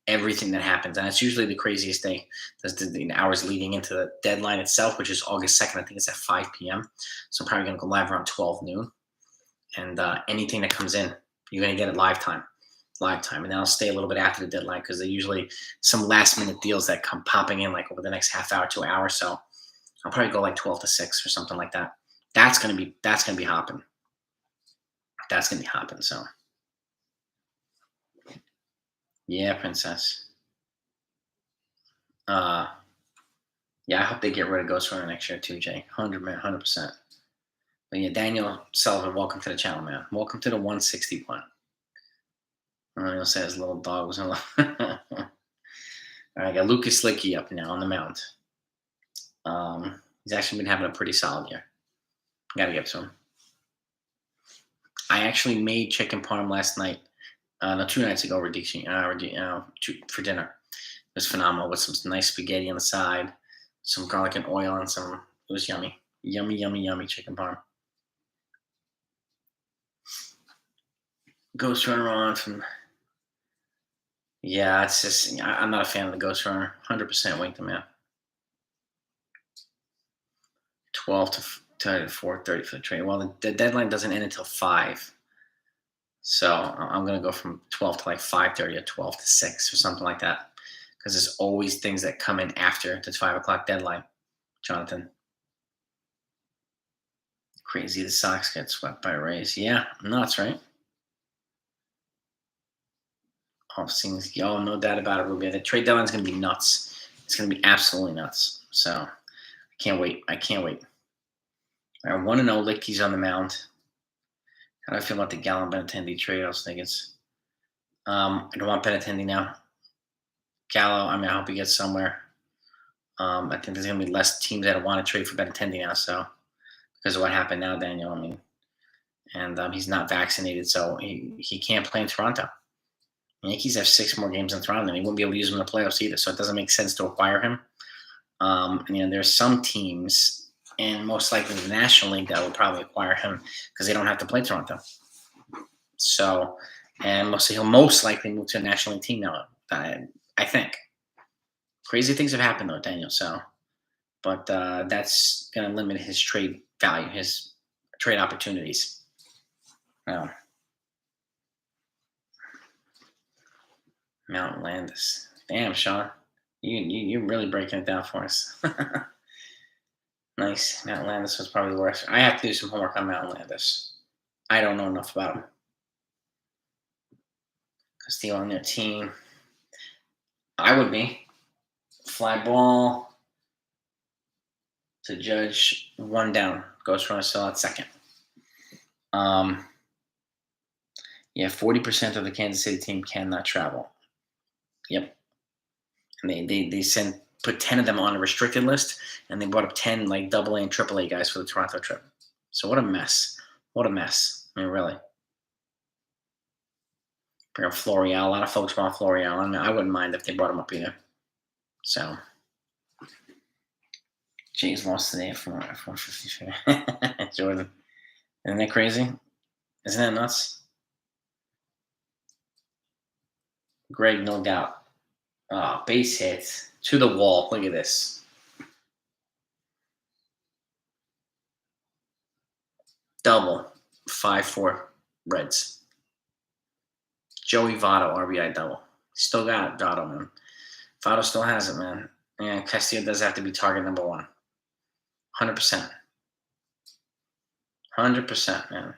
everything that happens, and it's usually the craziest day. That's the hours leading into the deadline itself, which is August 2nd. I think it's at 5 p.m. So I'm probably gonna go live around 12 noon. And anything that comes in, you're going to get it live time. And then I'll stay a little bit after the deadline because there's usually some last minute deals that come popping in like over the next half hour to an hour. So I'll probably go like 12 to 6 or something like that. That's going to be hopping. So yeah, Princess. Yeah, I hope they get rid of Ghost Runner next year too, Jay. 100%. But yeah, Daniel Sullivan, welcome to the channel, man. Welcome to the 161. He'll say his little dog was in love. All right, I got Lucas Licky up now on the mound. He's actually been having a pretty solid year. Gotta get to him. I actually made chicken parm last night. No, 2 nights ago, for dinner. It was phenomenal with some nice spaghetti on the side, some garlic and oil, and some. It was yummy, yummy, yummy, yummy chicken parm. Ghost Runner on from. Yeah, it's just I'm not a fan of the Ghost Runner. 100% wake the man. 12 to 4:30 for the trade. Well, the deadline doesn't end until 5. So I'm gonna go from 12 to like 5:30 or 12 to 6 or something like that. Because there's always things that come in after the 5 o'clock deadline, Jonathan. Crazy the Sox get swept by Rays. Yeah, nuts, right? Off seasons. Oh, no doubt about it, Rubio. The trade deadline's gonna be nuts. It's gonna be absolutely nuts. So I can't wait. I can't wait. All right, 1-0 Licky's on the mound. How do I feel about the Gallen Benintendi trade? I was thinking I don't want Benintendi now. Gallo, I hope he gets somewhere. I think there's going to be less teams that want to trade for Benintendi now. So because of what happened now, Daniel, and he's not vaccinated, so he can't play in Toronto. The Yankees have 6 more games in Toronto, and he won't be able to use him in the playoffs either. So it doesn't make sense to acquire him. There's some teams, and most likely the National League, that will probably acquire him because they don't have to play Toronto. So, and he'll most likely move to a National League team now. I think. Crazy things have happened though, Daniel. So, but that's going to limit his trade value, his trade opportunities. Mount Landis. Damn, Sean, you're really breaking it down for us. Nice. Mount Landis was probably the worst. I have to do some homework on Mount Landis. I don't know enough about him. Castillo on their team. I would be. Fly ball to Judge, 1 down. Ghost runner still at second. 40% of the Kansas City team cannot travel. Yep. And they put 10 of them on a restricted list, and they brought up 10 like AA and AAA guys for the Toronto trip. So what a mess. What a mess. Really. Bring up Florial. A lot of folks want Florial. I wouldn't mind if they brought him up either. So, Jays lost today at 4:53. Jordan, isn't that crazy? Isn't that nuts? Greg, no doubt. Base hit to the wall. Look at this. Double. 5-4 Reds. Joey Votto, RBI double. Still got it, Votto, man. Votto still has it, man. And Castillo does have to be target number 1. 100%. 100%, man.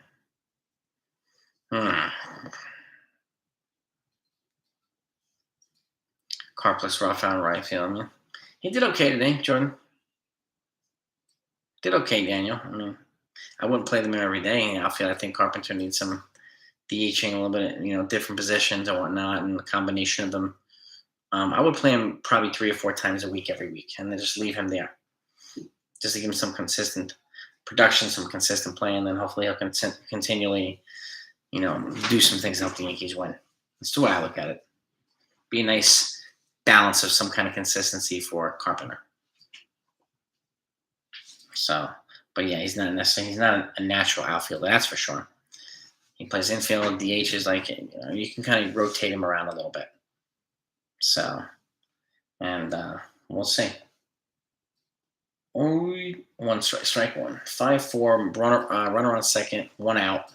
Carpless rough out right field. He did okay today, Jordan. Did okay, Daniel. I wouldn't play them every day in the outfield. I think Carpenter needs some DHing a little bit, different positions and whatnot, and the combination of them. I would play him probably 3 or 4 times a week every week, and then just leave him there, just to give him some consistent production, some consistent play, and then hopefully he'll continually, do some things to help the Yankees win. That's the way I look at it. Be a nice balance of some kind of consistency for Carpenter. So, but yeah, he's not a natural outfielder, that's for sure. He plays infield, DH is like, you can kind of rotate him around a little bit. So, and we'll see. Only 1 strike 1. 5-4, runner on second, 1 out.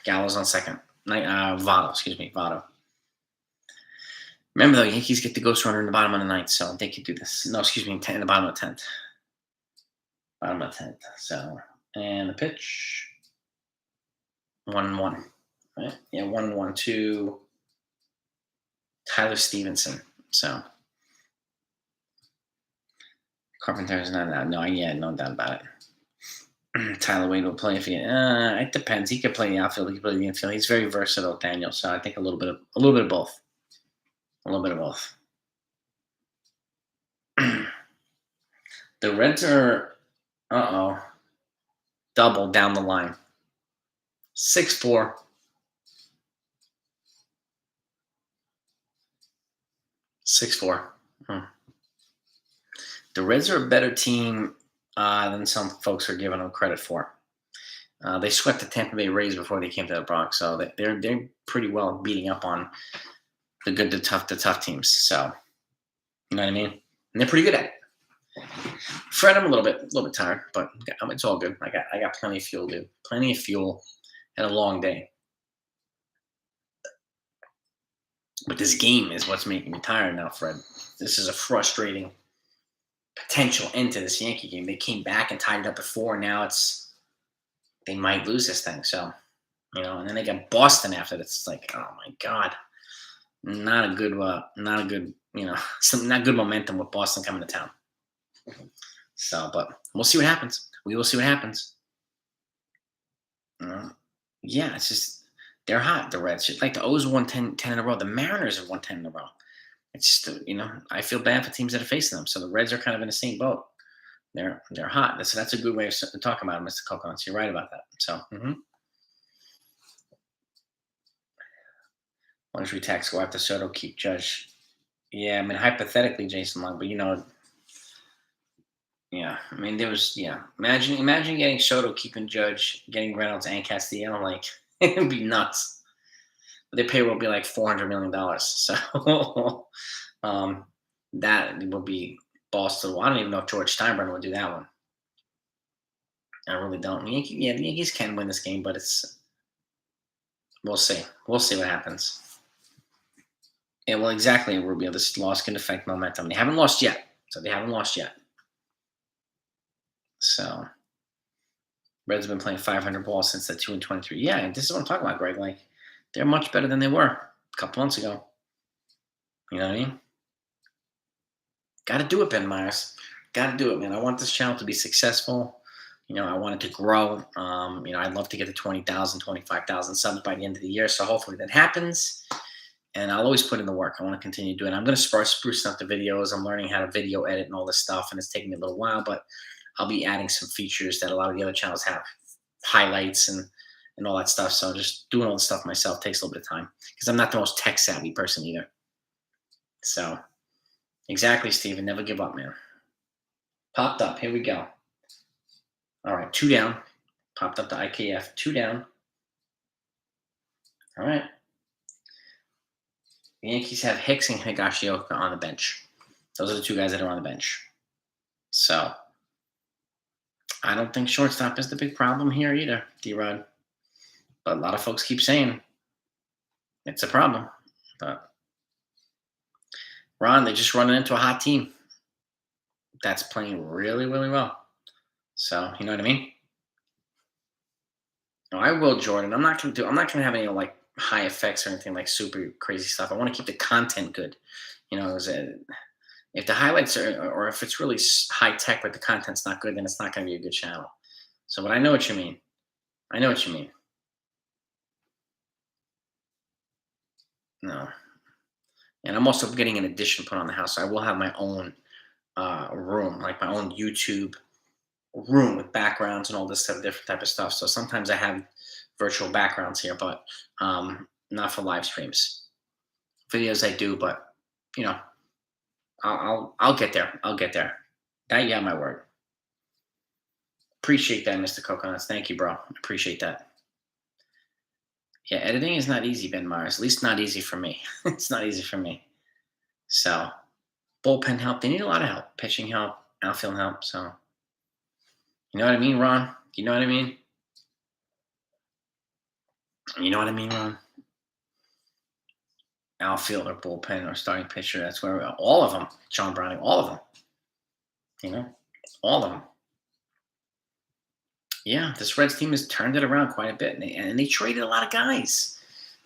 Gallo's on second. Votto. Remember, though, Yankees get the ghost runner in the bottom of the 9th, so they could do this. No, in the bottom of the 10th. Bottom of the 10th. So, and the pitch. 1-1. Right? Yeah, 1-1 to Tyler Stevenson. So, Carpenter's not out. No doubt about it. Tyler Wade will play if he. It depends. He could play the outfield. He could play the infield. He's very versatile, Daniel. So I think a little bit of both. A little bit of both. The Reds are, double down the line. 6-4. 6-4. The Reds are a better team than some folks are giving them credit for. They swept the Tampa Bay Rays before they came to the Bronx, so they're pretty well beating up on the good, the tough teams. So you know what I mean? And they're pretty good at it. Fred, I'm a little bit tired, but it's all good. I got plenty of fuel, dude. Plenty of fuel. Had a long day, but this game is what's making me tired now, Fred. This is a frustrating potential end to this Yankee game. They came back and tied it up before. Now they might lose this thing. So, and then they got Boston after this. It's like, oh my God, not a good, not good momentum with Boston coming to town. So, but we'll see what happens. We will see what happens. Yeah, it's just they're hot. The Reds, like the O's won 10 in a row. The Mariners have won 10 in a row. It's just I feel bad for teams that are facing them. So the Reds are kind of in the same boat. They're hot. That's a good way of talking about it, Mr. Coconuts. You're right about that. So, luxury tax go after Soto, keep Judge. Yeah, I mean hypothetically, Jason Long, but yeah, I mean there was Imagine getting Soto, keeping Judge, getting Reynolds and Castillo. Like it'd be nuts. But their payroll would be like $400 million. So that would be balls to the wall. I don't even know if George Steinbrenner would do that one. I really don't. The Yankees can win this game, but we'll see. We'll see what happens. Yeah, well, exactly, Rubio. This loss can affect momentum. They haven't lost yet. So, Reds have been playing 500 balls since the 2-23. Yeah, and this is what I'm talking about, Greg. Like, they're much better than they were a couple months ago. You know what I mean? Got to do it, Ben Myers. Got to do it, man. I want this channel to be successful. I want it to grow. I'd love to get to 20,000, 25,000 subs by the end of the year. So hopefully that happens. And I'll always put in the work. I want to continue doing it. I'm going to start sprucing up the videos. I'm learning how to video edit and all this stuff. And it's taking me a little while, but I'll be adding some features that a lot of the other channels have. Highlights and all that stuff. So just doing all the stuff myself takes a little bit of time because I'm not the most tech savvy person either. So exactly, Steven. Never give up, man. Popped up. Here we go. All right. 2 down. Popped up to IKF. 2 down. All right. The Yankees have Hicks and Higashioka on the bench. Those are the 2 guys that are on the bench. So I don't think shortstop is the big problem here either, D-Rod. But a lot of folks keep saying it's a problem. But Ron, they're just running into a hot team that's playing really, really well. So you know what I mean? No, I will, Jordan. I'm not gonna have any like high effects or anything like super crazy stuff. I want to keep the content good. If the highlights or if it's really high tech but the content's not good, then it's not going to be a good channel. So, but I know what you mean. No, and I'm also getting an addition put on the house. So I will have my own room, like my own YouTube room with backgrounds and all this different type of stuff. So sometimes I have virtual backgrounds here, but not for live streams. Videos I do, but I'll get there. That, yeah, my word. Appreciate that, Mr. Coconuts. Thank you, bro. Appreciate that. Yeah, editing is not easy, Ben Myers. At least not easy for me. It's not easy for me. So, bullpen help. They need a lot of help. Pitching help, outfield help. So, you know what I mean, Ron? You know what I mean? Ron? Outfield or bullpen or starting pitcher. That's where all of them. John Browning, all of them. All of them. Yeah, this Reds team has turned it around quite a bit, and they traded a lot of guys.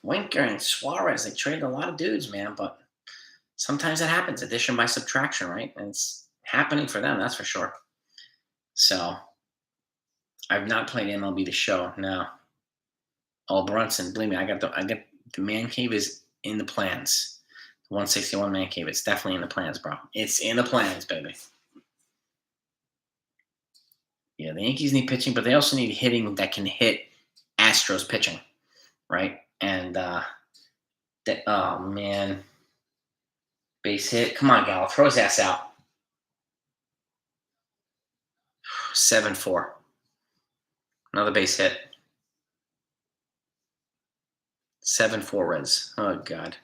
Winker and Suarez, they traded a lot of dudes, man. But sometimes that happens, addition by subtraction, right? And it's happening for them, that's for sure. So I've not played MLB The Show. No. Oh, Brunson, believe me, I got the man cave is in the plans. 161 man cave, it's definitely in the plans, bro. It's in the plans, baby. Yeah, the Yankees need pitching, but they also need hitting that can hit Astros pitching, right? And oh man, base hit. Come on, Gal, throw his ass out. 7-4. Another base hit. 7-4 Reds. Oh God.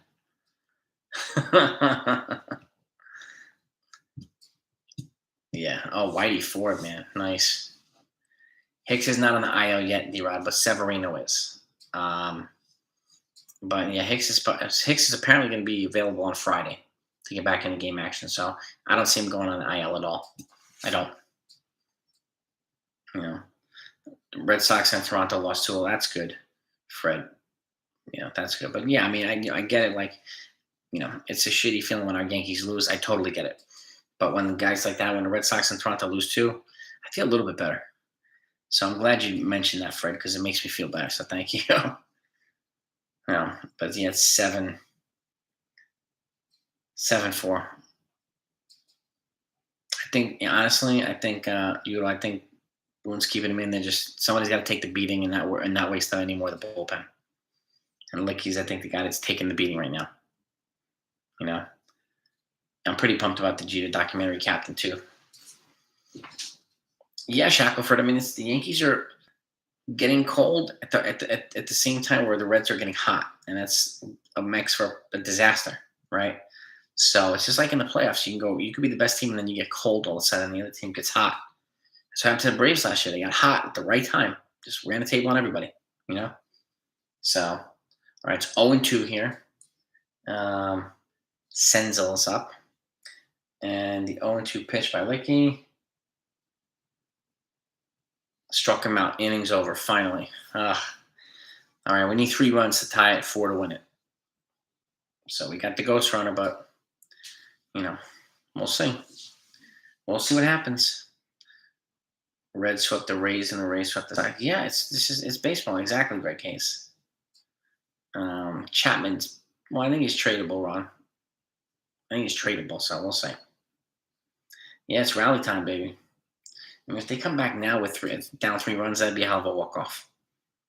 Yeah. Oh, Whitey Ford, man, nice. Hicks is not on the IL yet, D-Rod, but Severino is. Um, but yeah, Hicks is apparently going to be available on Friday to get back into game action. So I don't see him going on the IL at all. I don't. You know, Red Sox and Toronto lost 2. That's good, Fred. Yeah, that's good. But yeah, I mean, I get it. Like, it's a shitty feeling when our Yankees lose. I totally get it. But when guys like that, when the Red Sox and Toronto lose too, I feel a little bit better. So I'm glad you mentioned that, Fred, because it makes me feel better. So thank you. But yeah, it's 7-4. I think honestly, I think Boone's keeping him in there. Just somebody's got to take the beating and not waste out any more of the bullpen. And Licky's, I think, the guy that's taking the beating right now. You know, I'm pretty pumped about the Jeter documentary captain too. Yeah, Shackelford. I mean, the Yankees are getting cold at the same time where the Reds are getting hot, and that's a mix for a disaster, right? So it's just like in the playoffs. You could be the best team, and then you get cold all of a sudden, and the other team gets hot. So happened to the Braves last year. They got hot at the right time, just ran the table on everybody, you know. So, all right, it's 0-2 here. Senzel is up, and the 0-2 pitch by Licky struck him out. Innings over. Finally. All right, we need 3 runs to tie it, 4 to win it. So we got the ghost runner, but we'll see. We'll see what happens. Reds swept the Rays, and the Rays swept the Sox. Yeah, it's baseball. Exactly, Greg Case. Chapman's. Well, I think he's tradable, Ron. I think he's tradable, so we'll see. Yeah, it's rally time, baby. I mean, if they come back now with down 3 runs, that'd be a hell of a walk off.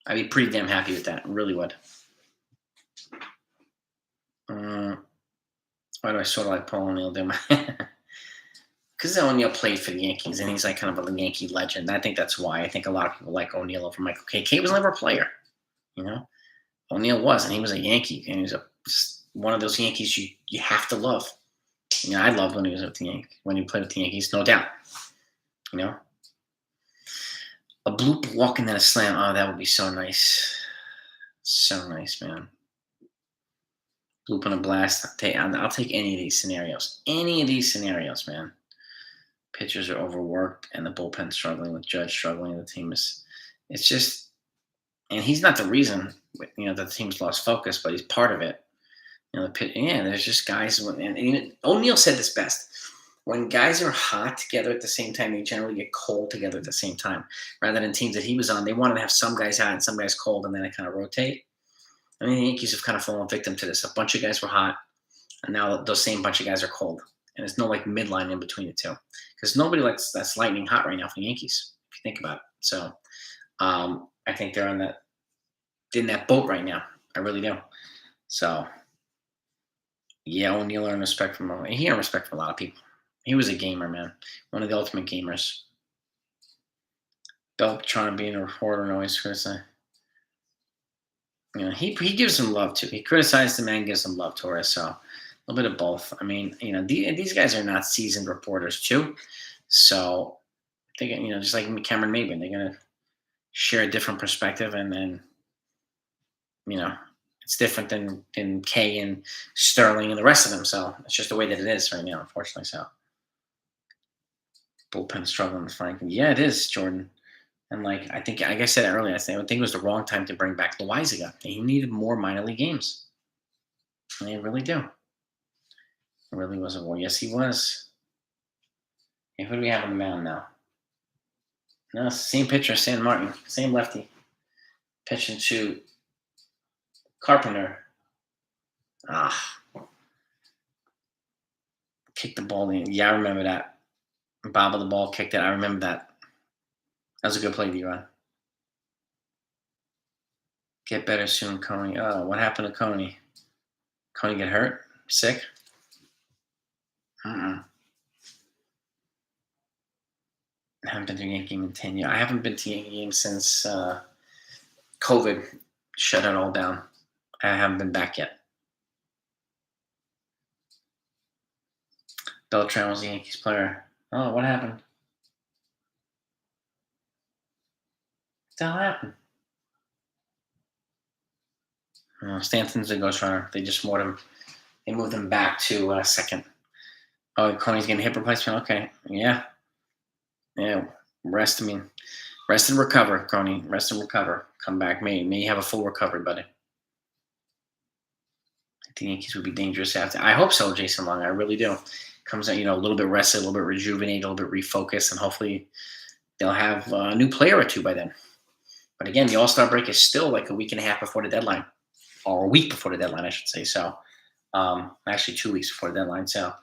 I'd be pretty damn happy with that. I really would. Why do I sort of like Paul O'Neill do my? Because O'Neill played for the Yankees, and he's like kind of a Yankee legend. I think that's why. I think a lot of people like O'Neill over Michael Kay. Kay was never a player, O'Neill was, and he was a Yankee, and he was just one of those Yankees you have to love. I loved when he was with the Yankees, when he played with the Yankees, no doubt. A bloop walk and then a slam. Oh, that would be so nice. So nice, man. Bloop and a blast. I'll take any of these scenarios. Any of these scenarios, man. Pitchers are overworked, and the bullpen struggling with Judge struggling. The team it's just, and he's not the reason, the team's lost focus, but he's part of it. There's just guys, and O'Neill said this best. When guys are hot together at the same time, they generally get cold together at the same time. Rather than teams that he was on, they wanted to have some guys hot and some guys cold, and then it kind of rotate. I mean, the Yankees have kind of fallen victim to this. A bunch of guys were hot, and now those same bunch of guys are cold. And there's no like midline in between the two. Because nobody likes that's lightning hot right now for the Yankees, if you think about it. So I think they're in that boat right now. I really do. So yeah, O'Neill earned respect from he earned respect from a lot of people. He was a gamer, man. One of the ultimate gamers. Beltran being a reporter and always criticizing. He gives him love too. He criticized the man, gives him love, Torres. So a little bit of both. I mean, these guys are not seasoned reporters too. So they get, just like Cameron Maybin, they're gonna share a different perspective, and then, it's different than Kay and Sterling and the rest of them. So it's just the way that it is right now, unfortunately. So bullpen struggling with Franklin. Yeah, it is, Jordan. And like I said earlier, I think it was the wrong time to bring back Loisaga. He needed more minor league games. And they really do. It really was a war. Yes, he was. Hey, who do we have on the mound now? No, same pitcher, San Martin, same lefty. Pitching to Carpenter. Kicked the ball in. Yeah, I remember that. Bob of the ball kicked it. I remember that. That was a good play, D-Rod. Get better soon, Coney. Oh, what happened to Coney? Coney get hurt? Sick? Mm-mm. I haven't been to a Yankee game in 10 years. I haven't been to a Yankee game since COVID shut it all down. I haven't been back yet. Beltran was a Yankees player. Oh, what happened? What the hell happened? Stanton's a ghost runner. They just moved him. They moved him back to second. Oh, Coney's getting hip replacement. Okay, yeah. Rest. I mean, rest and recover, Coney. Rest and recover. Come back. May have a full recovery, buddy. I think the Yankees would be dangerous after. I hope so, Jason Long. I really do. Comes out, a little bit rested, a little bit rejuvenated, a little bit refocused, and hopefully they'll have a new player or two by then. But again, the All-Star break is still like a week and a half before the deadline, or a week before the deadline, I should say. So, actually 2 weeks before the deadline. So,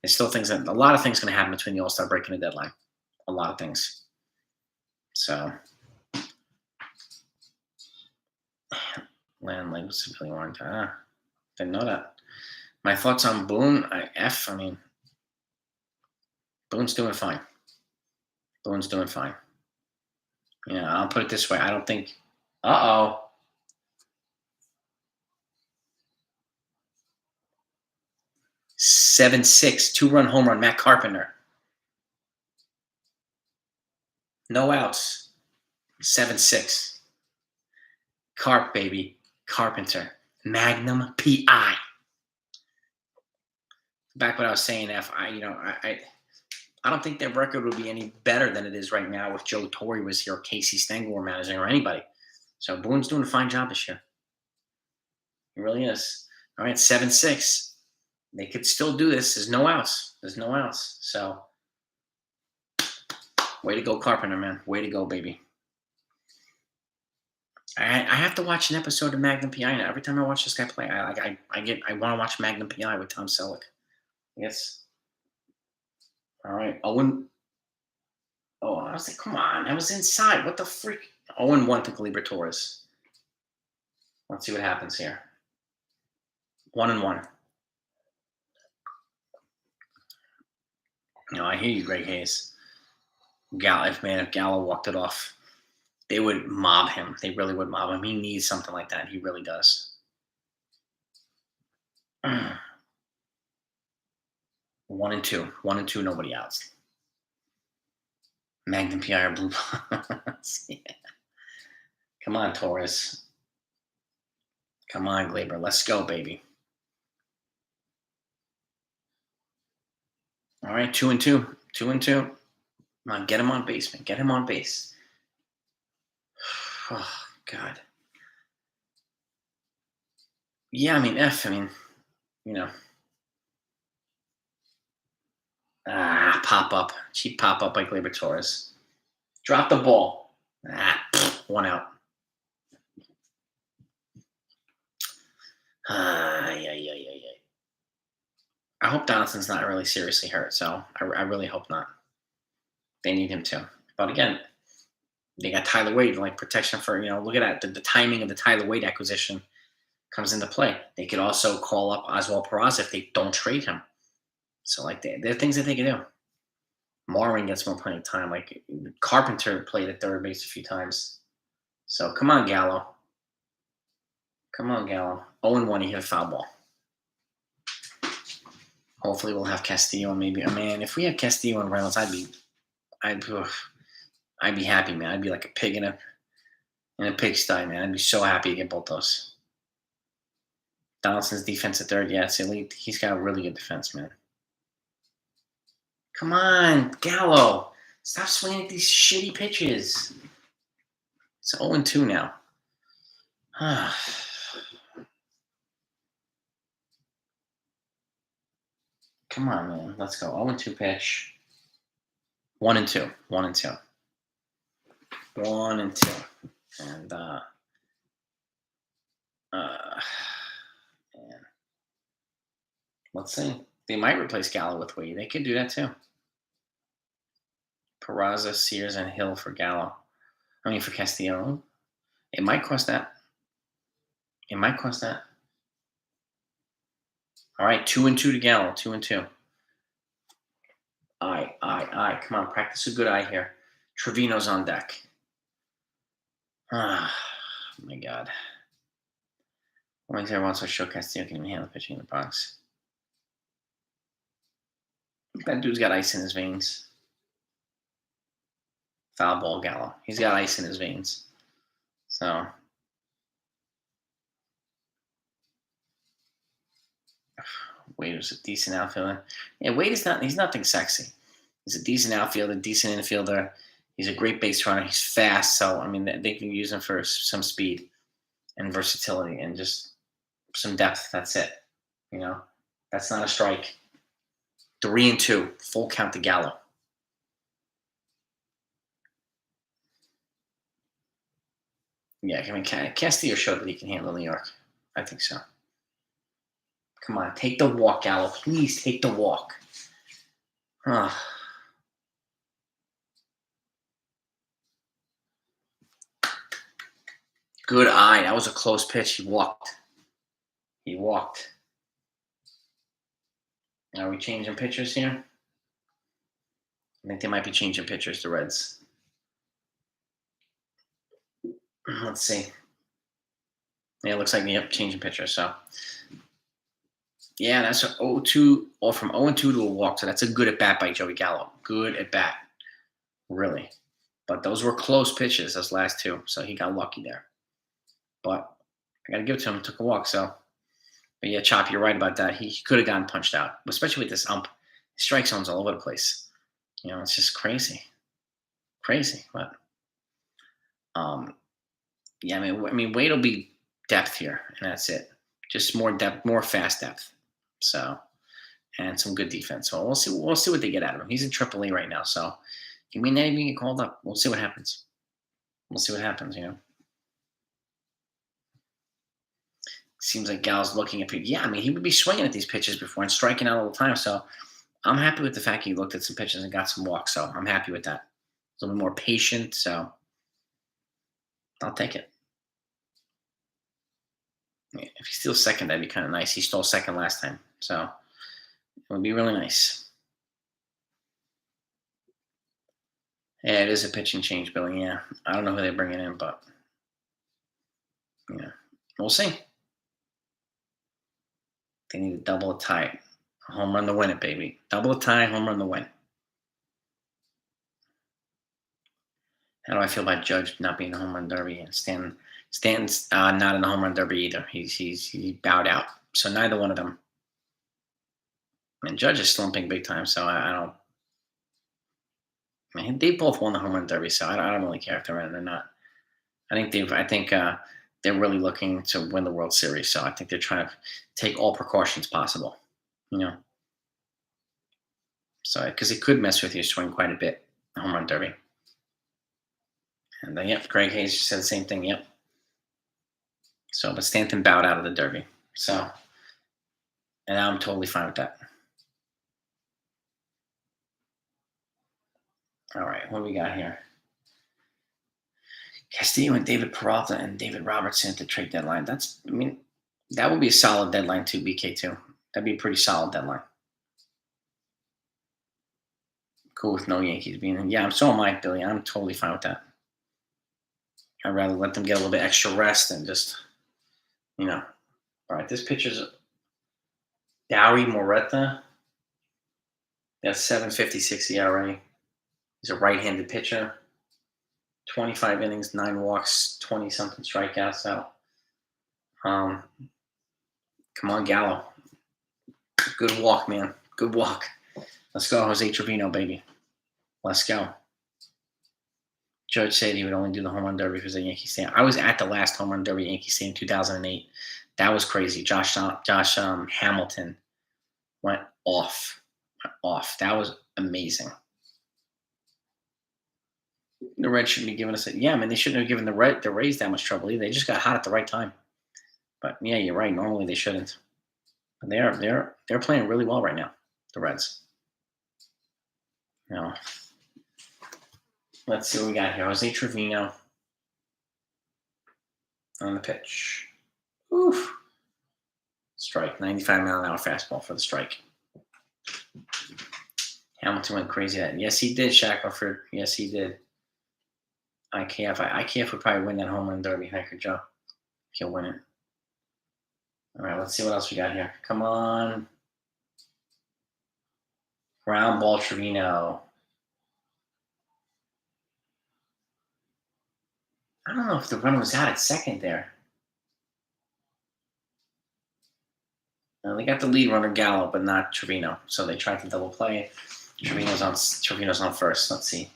there's still a lot of things going to happen between the All-Star break and the deadline. A lot of things. So, land like simply warrant. Didn't know that. My thoughts on Boone. I mean, Boone's doing fine. Boone's doing fine. I'll put it this way. I don't think. 7-6, 2-run home run, Matt Carpenter. No outs. 7-6. Carp, baby. Carpenter. Magnum PI. Back what I was saying, I don't think their record would be any better than it is right now if Joe Torre was here, or Casey Stengel were managing, or anybody. So Boone's doing a fine job this year. He really is. All right, 7-6. They could still do this. There's no outs. So, way to go, Carpenter, man. Way to go, baby. I have to watch an episode of Magnum PI now. Every time I watch this guy play, I want to watch Magnum PI with Tom Selleck. Yes. All right. Owen. Oh, I was like, come on. I was inside. What the freak? 0-1 to Gleyber Torres. Let's see what happens here. 1-1. I hear you, Greg Hayes. If Gallo walked it off, they would mob him. They really would mob him. He needs something like that. He really does. 1-2. 1-2, nobody outs. Magnum PI or Blue Bonds. Yeah. Come on, Torres. Come on, Gleyber. Let's go, baby. All right, 2-2. 2-2. Come on, get him on base, man. Get him on base. Oh, God. Yeah, I mean, pop up. Cheap pop up by Gleyber Torres. Drop the ball. 1 out. I hope Donaldson's not really seriously hurt, so I really hope not. They need him to. But again, they got Tyler Wade, like protection for, look at that. The timing of the Tyler Wade acquisition comes into play. They could also call up Oswald Peraza if they don't trade him. So, there are things that they can do. Marwin gets more playing time. Like, Carpenter played at third base a few times. So, come on, Gallo. 0-1, he hit a foul ball. Hopefully, we'll have Castillo and maybe. Man, if we had Castillo and Reynolds, I'd be happy, man. I'd be like a pig in a pigsty, man. I'd be so happy to get both those. Donaldson's defense at third, yeah, it's elite. He's got a really good defense, man. Come on, Gallo. Stop swinging at these shitty pitches. It's 0-2 now. Come on, man. Let's go. 0-2 pitch. 1-2. 1-2. 1-2. And man. Let's see. They might replace Gallo with Wade. They could do that too. Peraza, Sears, and Hill for Gallo. I mean, for Castillo. It might cost that. It might cost that. All right, 2-2 to Gallo. 2-2. Eye. Come on, practice a good eye here. Trevino's on deck. Ah, oh my God. Only every once in a show Castillo can even handle pitching in the Bronx. That dude's got ice in his veins. Foul ball, Gallo. He's got ice in his veins. So, Wade was a decent outfielder. Yeah, Wade is not. He's nothing sexy. He's a decent outfielder, decent infielder. He's a great base runner. He's fast. So, I mean, they can use him for some speed and versatility and just some depth. That's it. You know, that's not a strike. 3-2, full count to Gallo. Yeah, I mean, Castillo showed that he can handle New York. I think so. Come on, take the walk, Gallo. Please take the walk. Good eye. That was a close pitch. He walked. Are we changing pitchers here? I think they might be changing pitchers, the Reds. Let's see. Yeah, it looks like changing pitchers. So, yeah, that's 0-2, or from 0-2 to a walk. So that's a good at bat by Joey Gallo. Good at bat, really. But those were close pitches, those last two. So he got lucky there. But I got to give it to him. Took a walk. So, but yeah, Chop, you're right about that. He could have gotten punched out, especially with this ump. Strike zones all over the place. You know, it's just crazy. But yeah, I mean, Wade will be depth here, and that's it. Just more depth, more fast depth. So, and some good defense. So we'll see. We'll see what they get out of him. He's in AAA right now, so he may not even get called up. We'll see what happens. You know. Seems like Gal's looking at people. Yeah, I mean, he would be swinging at these pitches before and striking out all the time. So I'm happy with the fact he looked at some pitches and got some walks. So I'm happy with that. A little bit more patient. So I'll take it. Yeah, if he steals second, that'd be kind of nice. He stole second last time. So it would be really nice. Yeah, it is a pitching change, Billy. Yeah, I don't know who they're bringing in, but yeah, we'll see. They need to double a tie. A home run to win it, baby. Double a tie, home run to win. How do I feel about Judge not being in the home run derby and Stan's not in the home run derby either. He bowed out. So neither one of them. And Judge is slumping big time. So I don't. I mean, they both won the home run derby, so I don't really care if they're in it or not. I think they're really looking to win the World Series. So I think they're trying to take all precautions possible. You know. So because it could mess with your swing quite a bit, the home run derby. And yep, Greg Hayes said the same thing. Yep. So, but Stanton bowed out of the derby. So, and I'm totally fine with that. All right, what do we got here? Castillo and David Peralta and David Robertson at the trade deadline. That would be a solid deadline too, BK2. That'd be a pretty solid deadline. Cool with no Yankees being in. Yeah, so am I, Billy. I'm totally fine with that. I'd rather let them get a little bit extra rest and just, you know. All right, this pitcher's Dowie Moreta. That's 7.56 ERA. He's a right-handed pitcher. 25 innings, 9 walks, 20-something strikeouts. So, come on, Gallo. Good walk, man. Good walk. Let's go, Jose Trevino, baby. Let's go. Judge said he would only do the home run derby for the Yankee Stadium. I was at the last home run derby at Yankee Stadium in 2008. That was crazy. Josh Hamilton went off. That was amazing. The Reds shouldn't be giving us yeah, I mean, they shouldn't have given the Rays that much trouble either. They just got hot at the right time. But yeah, you're right. Normally they shouldn't. But they're playing really well right now, the Reds. You know, Let's see what we got here. Jose Trevino on the pitch. Oof. Strike. 95-mile-an-hour fastball for the strike. Hamilton went crazy at it. Yes, he did, Shackelford. Yes, he did. IKF would probably win that home run derby. Hiker Joe. He'll win it. All right, let's see what else we got here. Come on. Ground ball Trevino. I don't know if the runner was out at second there. They got the lead runner Gallo, but not Trevino. So they tried to double play. Trevino's on first. Let's see.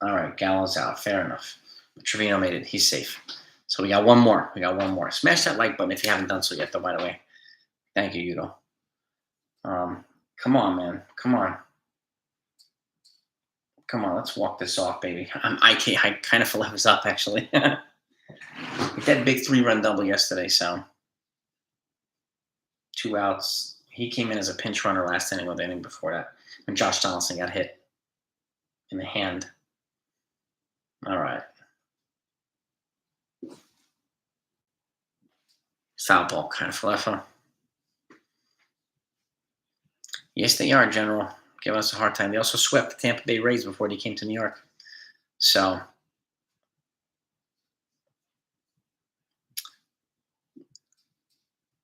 All right, Gallo's out. Fair enough. Trevino made it. He's safe. So we got one more. Smash that like button if you haven't done so yet, though, by the way. Thank you, Yudo. Come on, man. Come on. Let's walk this off, baby. I kind of feel I was up, actually. We had that big 3-run double yesterday, so 2 outs. He came in as a pinch runner last inning or the inning before that when Josh Donaldson got hit in the hand. All right. Foul ball, kind of Falefa. Yes, they are, General. Give us a hard time. They also swept the Tampa Bay Rays before they came to New York. So,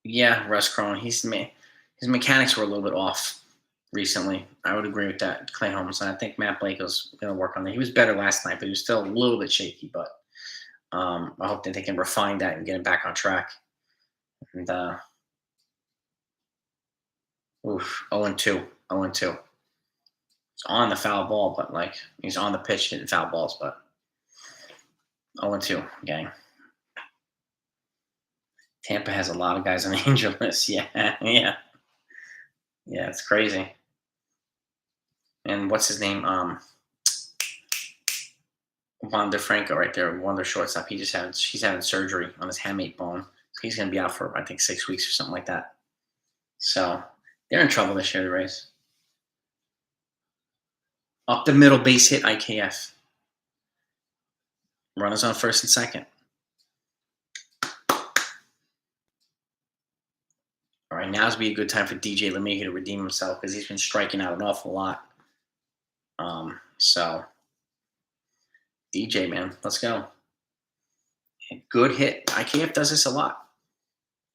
yeah, Russ Crone. His mechanics were a little bit off recently. I would agree with that, Clay Holmes. And I think Matt Blake was going to work on that. He was better last night, but he was still a little bit shaky. But I hope that they can refine that and get him back on track. And 0-2. 0-2. It's on the foul ball, but he's on the pitch hitting foul balls, but 0-2, gang. Tampa has a lot of guys on the injury list. Yeah, it's crazy. And what's his name? Juan DeFranco right there, Wonder shortstop. He's having surgery on his hamate bone. So he's going to be out for, I think, 6 weeks or something like that. So they're in trouble this year, the Rays. Up the middle, base hit, IKF. Runners on first and second. All right, now's be a good time for DJ LeMahieu to redeem himself because he's been striking out an awful lot. So, DJ, man, let's go. Good hit. IKF does this a lot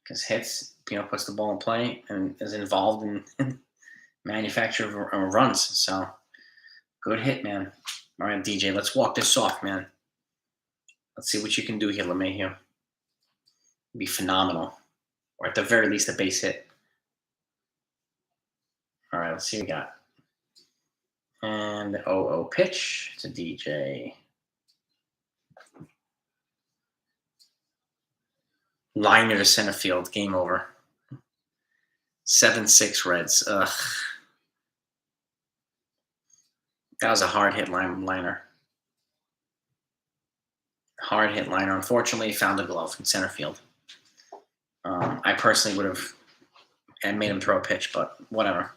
because hits, puts the ball in play and is involved in manufacture of runs. So, good hit, man. All right, DJ, let's walk this off, man. Let's see what you can do here, LeMahieu. It'd be phenomenal. Or at the very least, a base hit. All right, let's see what we got. And the 0-0 pitch to DJ. Liner to center field. Game over. 7-6 Reds. Ugh. That was a hard hit liner. Hard hit liner. Unfortunately, found a glove in center field. I personally would have made him throw a pitch, but whatever.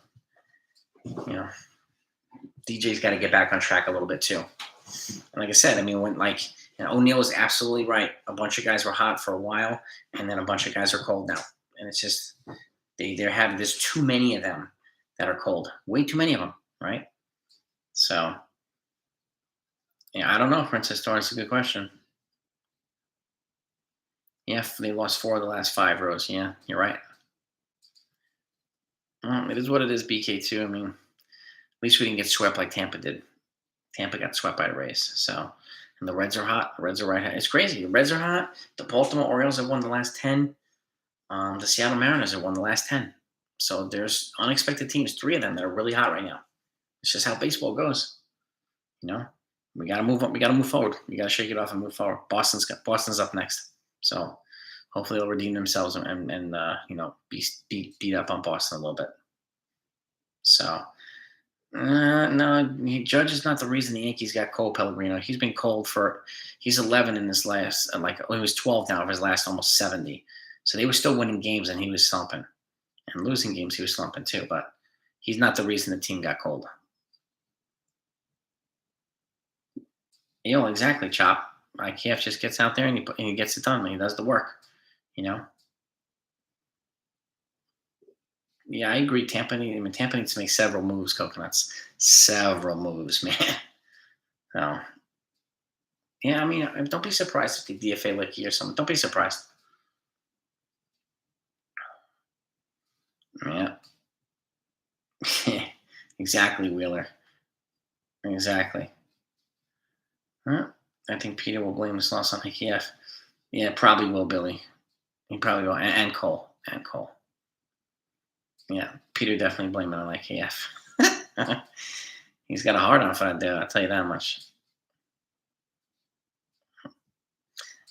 DJ's got to get back on track a little bit too. And like I said, when O'Neill is absolutely right. A bunch of guys were hot for a while, and then a bunch of guys are cold now. And it's just there's too many of them that are cold. Way too many of them, right? So, I don't know, Princess Torrance. It's a good question. Yeah, they lost 4 of the last 5, Rose. Yeah, you're right. It is what it is, BK2. At least we didn't get swept like Tampa did. Tampa got swept by the Rays. So, and the Reds are hot. The Reds are right. It's crazy. The Reds are hot. The Baltimore Orioles have won the last 10. The Seattle Mariners have won the last 10. So there's unexpected teams, 3 of them that are really hot right now. It's just how baseball goes. We got to move up. We got to move forward. We got to shake it off and move forward. Boston's up next. So hopefully they'll redeem themselves and beat up on Boston a little bit. So, no, Judge is not the reason the Yankees got cold, Pellegrino. He's been cold he's 11 in this last, he was 12 now of his last almost 70. So they were still winning games and he was slumping. And losing games, he was slumping too. But he's not the reason the team got cold. Exactly, Chop. Like KF just gets out there and he gets it done. And he does the work. You know. Yeah, I agree. Tampa needs to make several moves. Coconuts, several moves, man. So yeah, I mean, don't be surprised if the DFA Licky or something. Don't be surprised. Yeah, exactly, Wheeler. Exactly. Huh? I think Peter will blame this loss on KF. Yeah, probably will, Billy. He probably will, and Cole, and Cole. Yeah, Peter definitely blame it on KF. He's got a hard on for that dude. I'll tell you that much.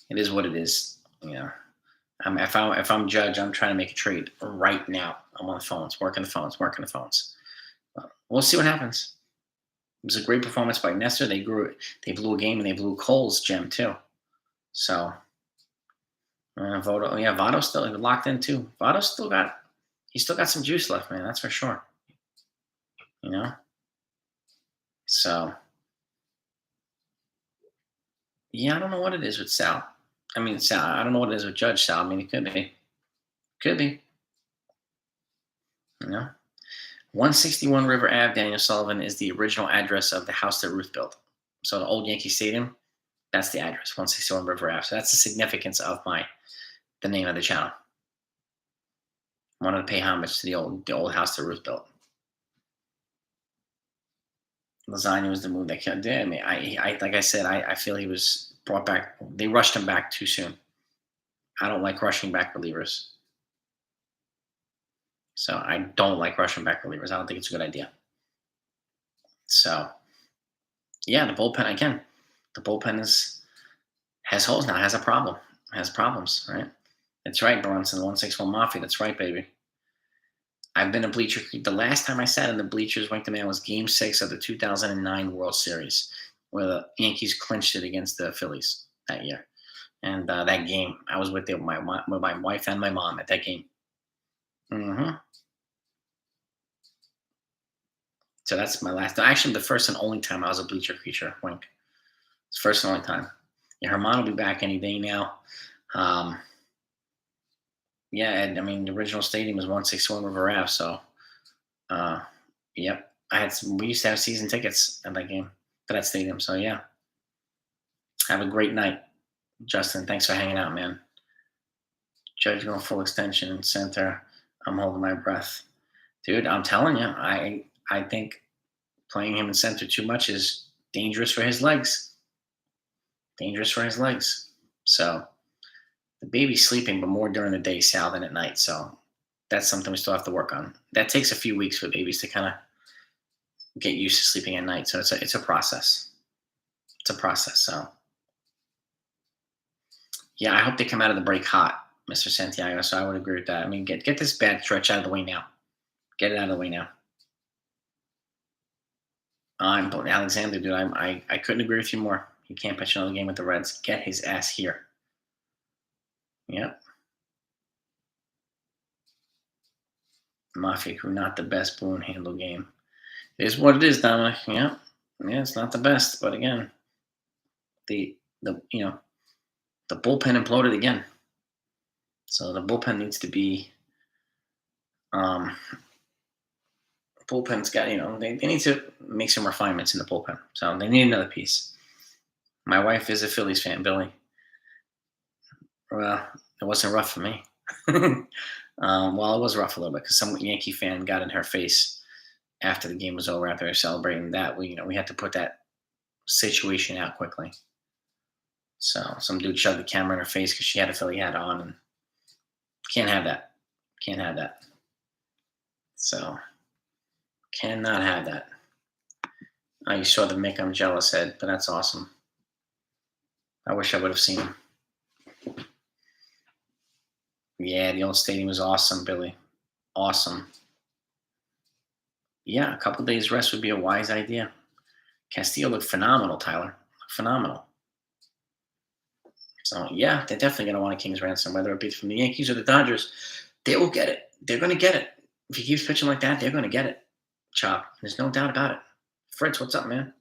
It is what it is. Yeah. If I'm judge, I'm trying to make a trade right now. I'm on the phones, working the phones, working the phones. We'll see what happens. It was a great performance by Nestor. They blew a game and they blew Cole's gem too. So Votto still locked in too. He's still got some juice left, man. That's for sure. You know. So yeah, I don't know what it is with Sal. I mean, Sal. I don't know what it is with Judge Sal. I mean, it could be. You know. 161 River Ave, Daniel Sullivan, is the original address of the house that Ruth built. So the old Yankee Stadium, that's the address, 161 River Ave. So that's the significance of the name of the channel. I wanted to pay homage to the old house that Ruth built. Lasagna was the move that killed. I mean, I like I said, I feel he was brought back. They rushed him back too soon. I don't like rushing back relievers. So I don't like rushing back relievers. I don't think it's a good idea. So yeah, the bullpen again. The bullpen has holes now. Has a problem. Has problems. Right. That's right, Bronson. 161 Mafia. That's right, baby. I've been a bleacher. The last time I sat in the bleachers, Wink the Man, was Game 6 of the 2009 World Series, where the Yankees clinched it against the Phillies that year. And that game, I was with my wife and my mom at that game. Hmm. So that's my last. Actually, the first and only time I was a bleacher creature. Wink. It's first and only time. Yeah, Herman will be back any day now. Um, yeah, and I mean the original stadium was 161 River Ave. So, uh, yep, we used to have season tickets at that game to that stadium. So yeah, have a great night, Justin. Thanks for hanging out, man. Judge going full extension in center. I'm holding my breath, dude. I'm telling you, I think playing him in center too much is dangerous for his legs. Dangerous for his legs. So the baby's sleeping, but more during the day, Sal, than at night. So that's something we still have to work on. That takes a few weeks for babies to kind of get used to sleeping at night. So it's a process. It's a process. So yeah, I hope they come out of the break hot, Mr. Santiago. So I would agree with that. I mean, get this bad stretch out of the way now. Get it out of the way now. I'm Alexander, dude. I couldn't agree with you more. He can't pitch another game with the Reds. Get his ass here. Yep. Mafia crew, not the best balloon handle game. It is what it is, Dominic. Yeah. Yeah, it's not the best, but again, the the you know the bullpen imploded again. So the bullpen needs to be um bullpen's got they need to make some refinements in the bullpen. So they need another piece. My wife is a Phillies fan, Billy. Well, it wasn't rough for me. Well, it was rough a little bit because some Yankee fan got in her face after the game was over. After they were celebrating that, we had to put that situation out quickly. So some dude shoved the camera in her face because she had a Philly hat on, and can't have that. Can't have that. So cannot have that. You saw the Mick I'm jealous head, but that's awesome. I wish I would have seen him. Yeah, the old stadium was awesome, Billy. Awesome. Yeah, a couple days rest would be a wise idea. Castillo looked phenomenal, Tyler. Phenomenal. So yeah, they're definitely going to want a King's ransom, whether it be from the Yankees or the Dodgers. They will get it. They're going to get it. If he keeps pitching like that, they're going to get it. Chop. There's no doubt about it. Fritz, what's up, man?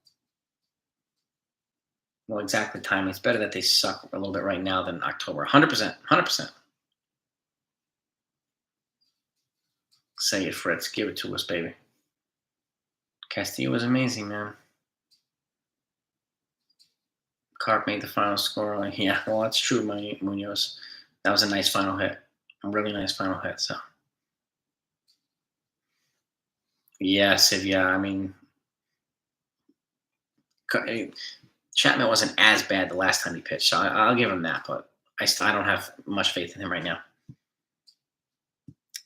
Well, exactly timing. It's better that they suck a little bit right now than October. 100%. 100%. Say it, Fritz. Give it to us, baby. Castillo was amazing, man. Carp made the final score. Like, yeah, well, that's true, Munoz. That was a nice final hit. A really nice final hit. So, yeah, Siv, yeah. I mean, Chapman wasn't as bad the last time he pitched, so I'll give him that. But I don't have much faith in him right now.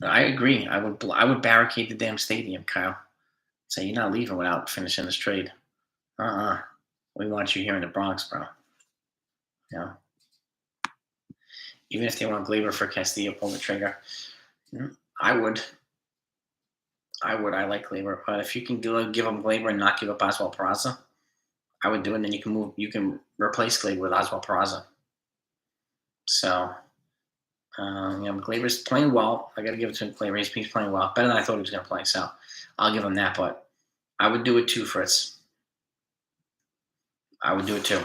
I agree. I would barricade the damn stadium, Kyle. Say you're not leaving without finishing this trade. We want you here in the Bronx, bro. You know, even if they want Glaber for Castillo, pull the trigger. I would. I like Glaber, but if you can give him Glaber and not give up Oswald Peraza, I would do it. And then you can move. You can replace Glaber with Oswald Peraza. So, Glaber's playing well. I got to give it to him. Glaber, he's playing well, better than I thought he was going to play. So, I'll give him that. But I would do it too, Fritz. I would do it too.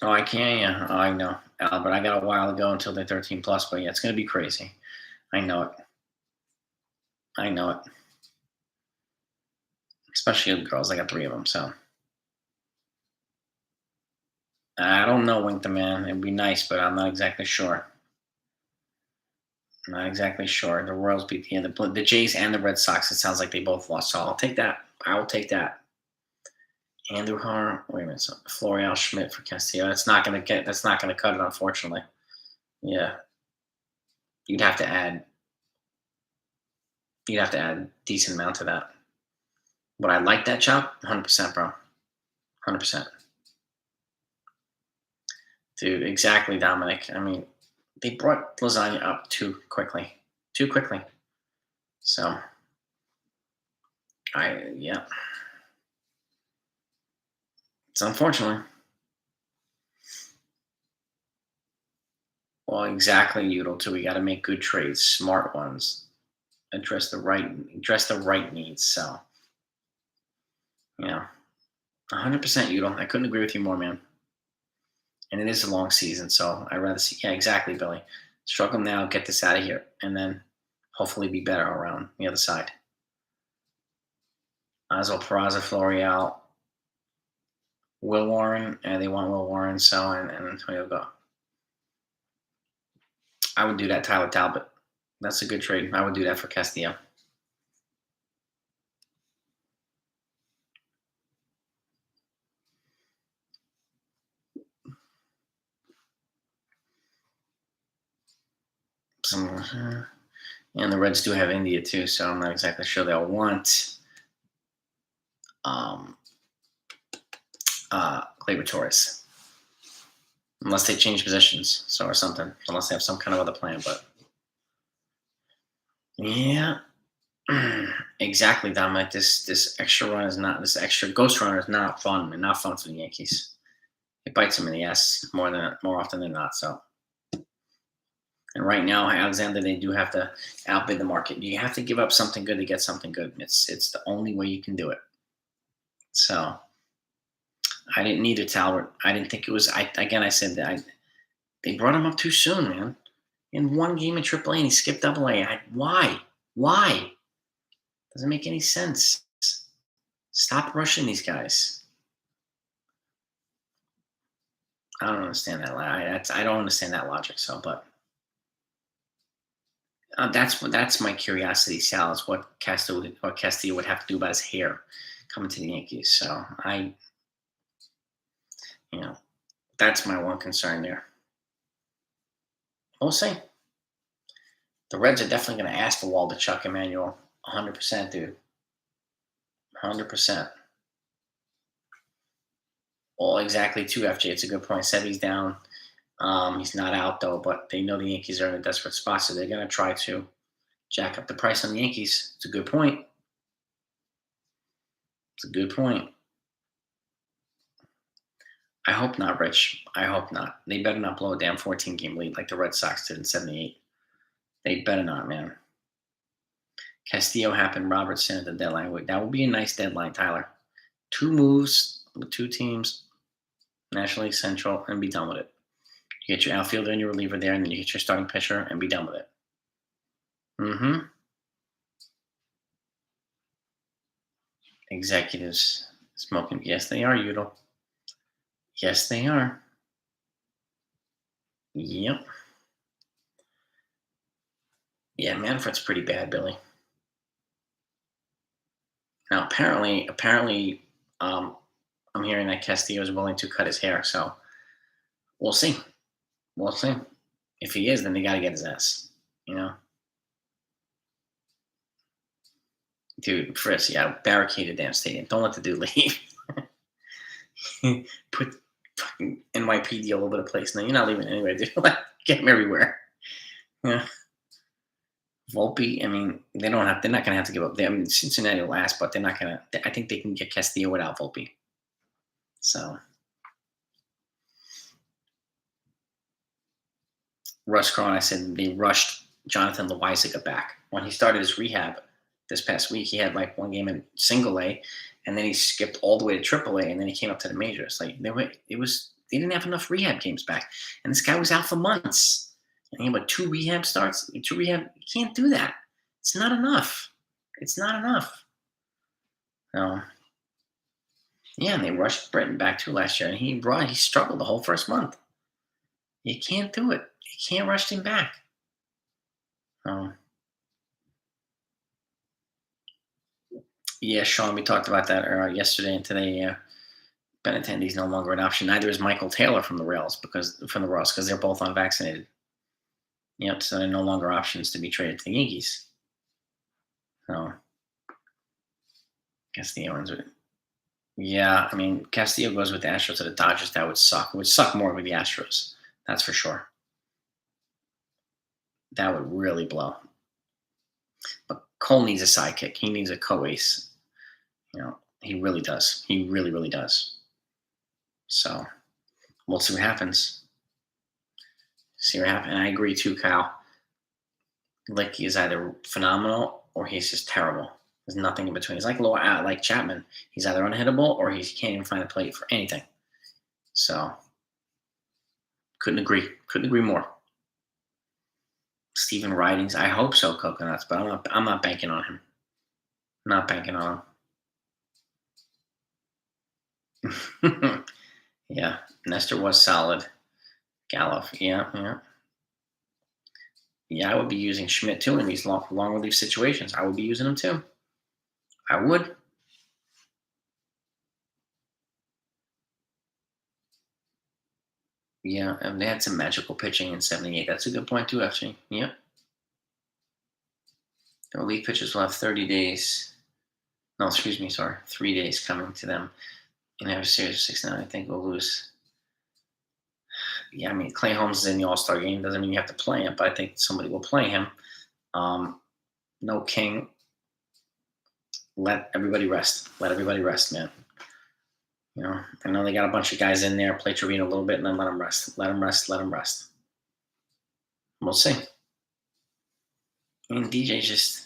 Oh, I can, yeah. Oh, I know, but I got a while to go until they're 13 plus. But yeah, it's going to be crazy. I know it. I know it. Especially the girls. I got 3 of them. So I don't know, Wink the Man. It'd be nice, but I'm not exactly sure. I'm not exactly sure. The Royals beat the Jays and the Red Sox. It sounds like they both lost. So I'll take that. I will take that. Andrew Har. Wait a minute. So Florial Schmidt for Castillo. That's not going to cut it, unfortunately. Yeah. You'd have to add a decent amount to that. Would I like that chop? 100%, bro. 100%. Dude, exactly, Dominic. I mean, they brought Lasagna up too quickly. Too quickly. So, yeah. It's unfortunately. Well, exactly, Udall, too. We got to make good trades, smart ones. Address the right needs. So, yeah. 100% Udall. I couldn't agree with you more, man. And it is a long season, so I'd rather see. Yeah, exactly, Billy. Struggle now, get this out of here, and then hopefully be better around the other side. Oswald Peraza, Florial, Will Warren, and they want Will Warren, so and Antonio go. I would do that, Tyler Talbot. That's a good trade. I would do that for Castillo. And the Reds do have India too, so I'm not exactly sure they'll want Gleyber Torres. Unless they change positions, or something. Unless they have some kind of other plan, but yeah, exactly, Dominic. This extra run is not this extra ghost runner is not fun and not fun for the Yankees. It bites them in the ass more often than not. So, and right now, Alexander, they do have to outbid the market. You have to give up something good to get something good. It's the only way you can do it. So, I didn't need a Talbot. I didn't think it was. I said that they brought him up too soon, man. In one game in AAA, and he skipped AA. Why? Why? Doesn't make any sense. Stop rushing these guys. I don't understand that. I don't understand that logic. So, but that's my curiosity, Sal. Is what Castillo would have to do about his hair coming to the Yankees. So that's my one concern there. We'll see. The Reds are definitely going to ask for Waldichuk, Emmanuel. 100%, dude. 100%. Well, exactly, too, FJ. It's a good point. Sevy's down. He's not out, though, but they know the Yankees are in a desperate spot, so they're going to try to jack up the price on the Yankees. It's a good point. It's a good point. I hope not, Rich. I hope not. They better not blow a damn 14-game lead like the Red Sox did in 78. They better not, man. Castillo happened, Robertson at the deadline. That would be a nice deadline, Tyler. 2 moves with 2 teams, National League Central, and be done with it. You get your outfielder and your reliever there, and then you get your starting pitcher and be done with it. Mm-hmm. Executives smoking. Yes, they are, Udall. Yes, they are. Yep. Yeah, Manfred's pretty bad, Billy. Now, apparently, um, I'm hearing that Castillo is willing to cut his hair, so we'll see. We'll see. If he is, then they got to get his ass. You know, dude, Fritz, yeah, barricade the damn stadium. Don't let the dude leave. Put fucking NYPD all over the place. No, you're not leaving anywhere, dude. Like, get him everywhere. Yeah. Volpe, I mean, they don't have. They're not going to have to give up. I mean, Cincinnati will last, but they're not going to. I think they can get Castillo without Volpe. So Russ Cron, I said they rushed Jonathan Loisaga back when he started his rehab this past week. He had like one game in single A, and then he skipped all the way to triple A, and then he came up to the majors. Like they didn't have enough rehab games back, and this guy was out for months. And he had 2 rehab starts, 2 rehab. You can't do that. It's not enough. It's not enough. No. Yeah, and they rushed Britton back too last year, and he struggled the whole first month. You can't do it. You can't rush him back. Um, yeah, Sean, we talked about that yesterday and today. Yeah, Benintendi's no longer an option. Neither is Michael Taylor from the Royals because they're both unvaccinated. Yep, so they're no longer options to be traded to the Yankees. So, Castillo ends with. Yeah, I mean, Castillo goes with the Astros to the Dodgers. That would suck. It would suck more with the Astros. That's for sure. That would really blow. But Cole needs a sidekick. He needs a co-ace. He really does. He really, really does. So we'll see what happens. And I agree too, Kyle. Licky is either phenomenal or he's just terrible. There's nothing in between. He's like Chapman. He's either unhittable or he can't even find a plate for anything. So couldn't agree more. Steven Ridings, I hope so, Coconuts, but I'm not banking on him. Not banking on him. Yeah, Nestor was solid. Gallup, yeah. Yeah, I would be using Schmidt too in these long relief situations. I would be using him too. I would. Yeah, and they had some magical pitching in '78. That's a good point too, actually. Yep. The relief pitchers will have 30 days. No, excuse me, sorry, 3 days coming to them. And have a series of 6-9. I think we'll lose. Yeah, I mean, Clay Holmes is in the All-Star game. Doesn't mean you have to play him, but I think somebody will play him. No King. Let everybody rest. Let everybody rest, man. I know they got a bunch of guys in there. Play Trevino a little bit, and then let them rest. Let them rest. Let them rest. We'll see. I mean, DJ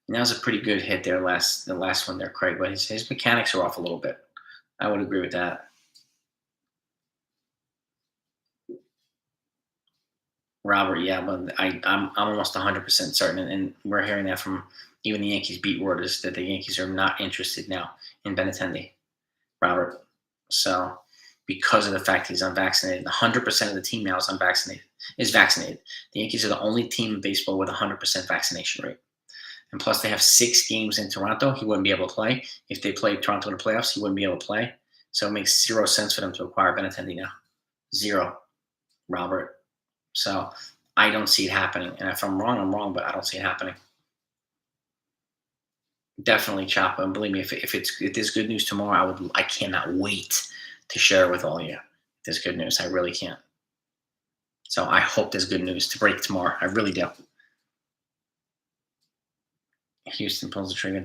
that was a pretty good hit there. The last one there, Craig, but his mechanics are off a little bit. I would agree with that. Robert, yeah, but I'm almost 100% certain, and we're hearing that from even the Yankees beat writers that the Yankees are not interested now in Benintendi, Robert. So, because of the fact he's unvaccinated, 100% of the team now is vaccinated. The Yankees are the only team in baseball with a 100% vaccination rate. And plus, they have 6 games in Toronto. He wouldn't be able to play. If they played Toronto in the playoffs, he wouldn't be able to play. So it makes 0 sense for them to acquire Benintendi now. 0, Robert. So I don't see it happening. And if I'm wrong, but I don't see it happening. Definitely, Choppa. And believe me, if there's good news tomorrow, I cannot wait to share it with all of you. If there's good news, I really can't. So I hope there's good news to break tomorrow. I really do. Houston pulls the trigger.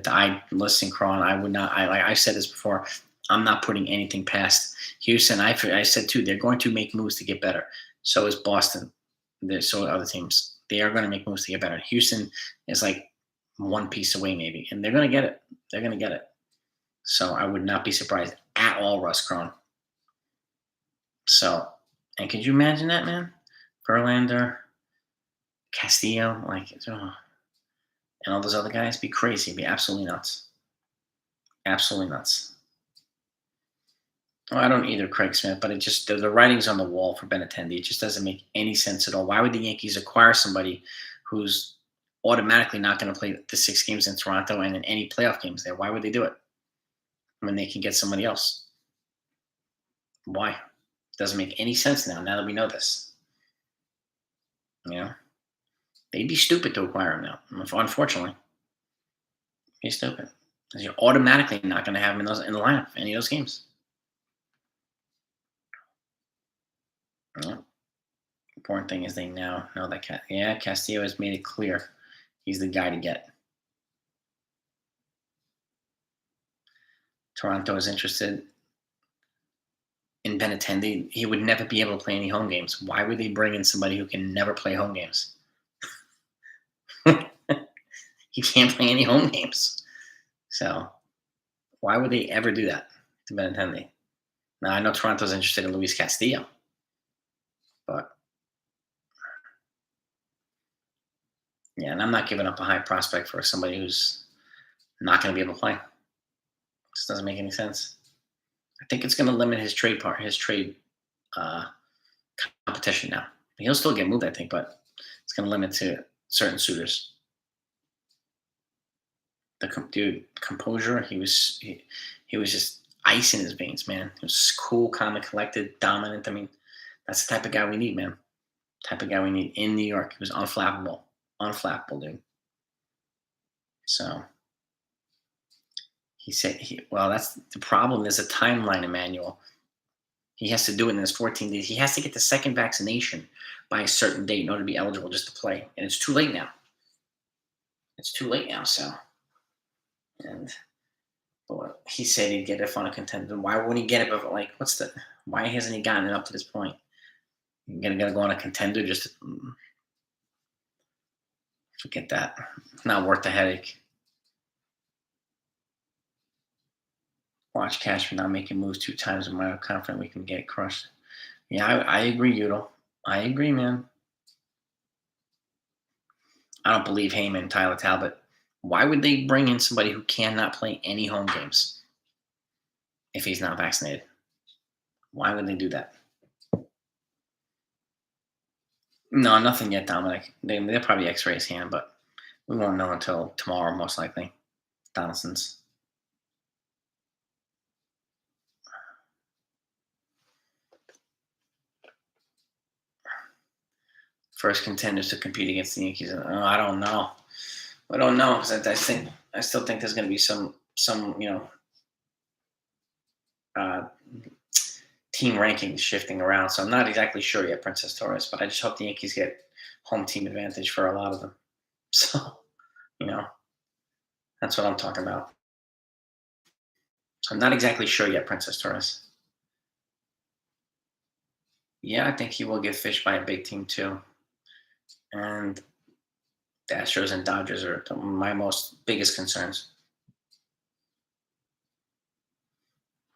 Listen, Cron, I would not. I said this before. I'm not putting anything past Houston. I said too. They're going to make moves to get better. So is Boston. So are other teams. They are going to make moves to get better. Houston is like one piece away, maybe, and they're going to get it. They're going to get it. So I would not be surprised at all, Russ Krohn. So, and could you imagine that, man? Verlander, Castillo, like, and all those other guys, be crazy, be absolutely nuts, absolutely nuts. Well, I don't either, Craig Smith, but it just the writing's on the wall for Benintendi. It just doesn't make any sense at all. Why would the Yankees acquire somebody who's automatically not going to play the 6 games in Toronto and in any playoff games there? Why would they do it when they can get somebody else? Why? Doesn't make any sense now. Now that we know this, you know, they'd be stupid to acquire him now. Unfortunately, be stupid because you're automatically not going to have him in the lineup for any of those games. Yeah. Important thing is they now know that Castillo has made it clear he's the guy to get. Toronto is interested in Benintendi. He would never be able to play any home games. Why would they bring in somebody who can never play home games? He can't play any home games. So why would they ever do that to Benintendi? Now I know Toronto's interested in Luis Castillo, but yeah, and I'm not giving up a high prospect for somebody who's not going to be able to play. It just doesn't make any sense. I think it's going to limit his trade uh, competition now. He'll still get moved, I think, but it's going to limit to certain suitors. Dude, composure. He was just ice in his veins, man. He was cool, calm, and collected, dominant. I mean, that's the type of guy we need, man. Type of guy we need in New York. He was unflappable, dude. So he said, well, that's the problem. There's a timeline, Emmanuel. He has to do it in his 14 days. He has to get the second vaccination by a certain date in order to be eligible just to play. And it's too late now. It's too late now, so. And he said he'd get it on a contender. Why wouldn't he get it? Before, like, why hasn't he gotten it up to this point? You're gonna go on a contender just to, forget that. Not worth the headache. Watch Cashman not making moves 2 times, and I'm confident we can get crushed. Yeah, I agree, Udall. I agree, man. I don't believe Heyman, Tyler Talbot. Why would they bring in somebody who cannot play any home games if he's not vaccinated? Why would they do that? No, nothing yet, Dominic. They'll probably X-ray his hand, but we won't know until tomorrow, most likely. Donaldson's. First contenders to compete against the Yankees. I don't know. I don't know because I still think there's going to be some uh, team rankings shifting around. So I'm not exactly sure yet, Princess Torres. But I just hope the Yankees get home team advantage for a lot of them. So that's what I'm talking about. So I'm not exactly sure yet, Princess Torres. Yeah, I think he will get fished by a big team too. And the Astros and Dodgers are my biggest concerns.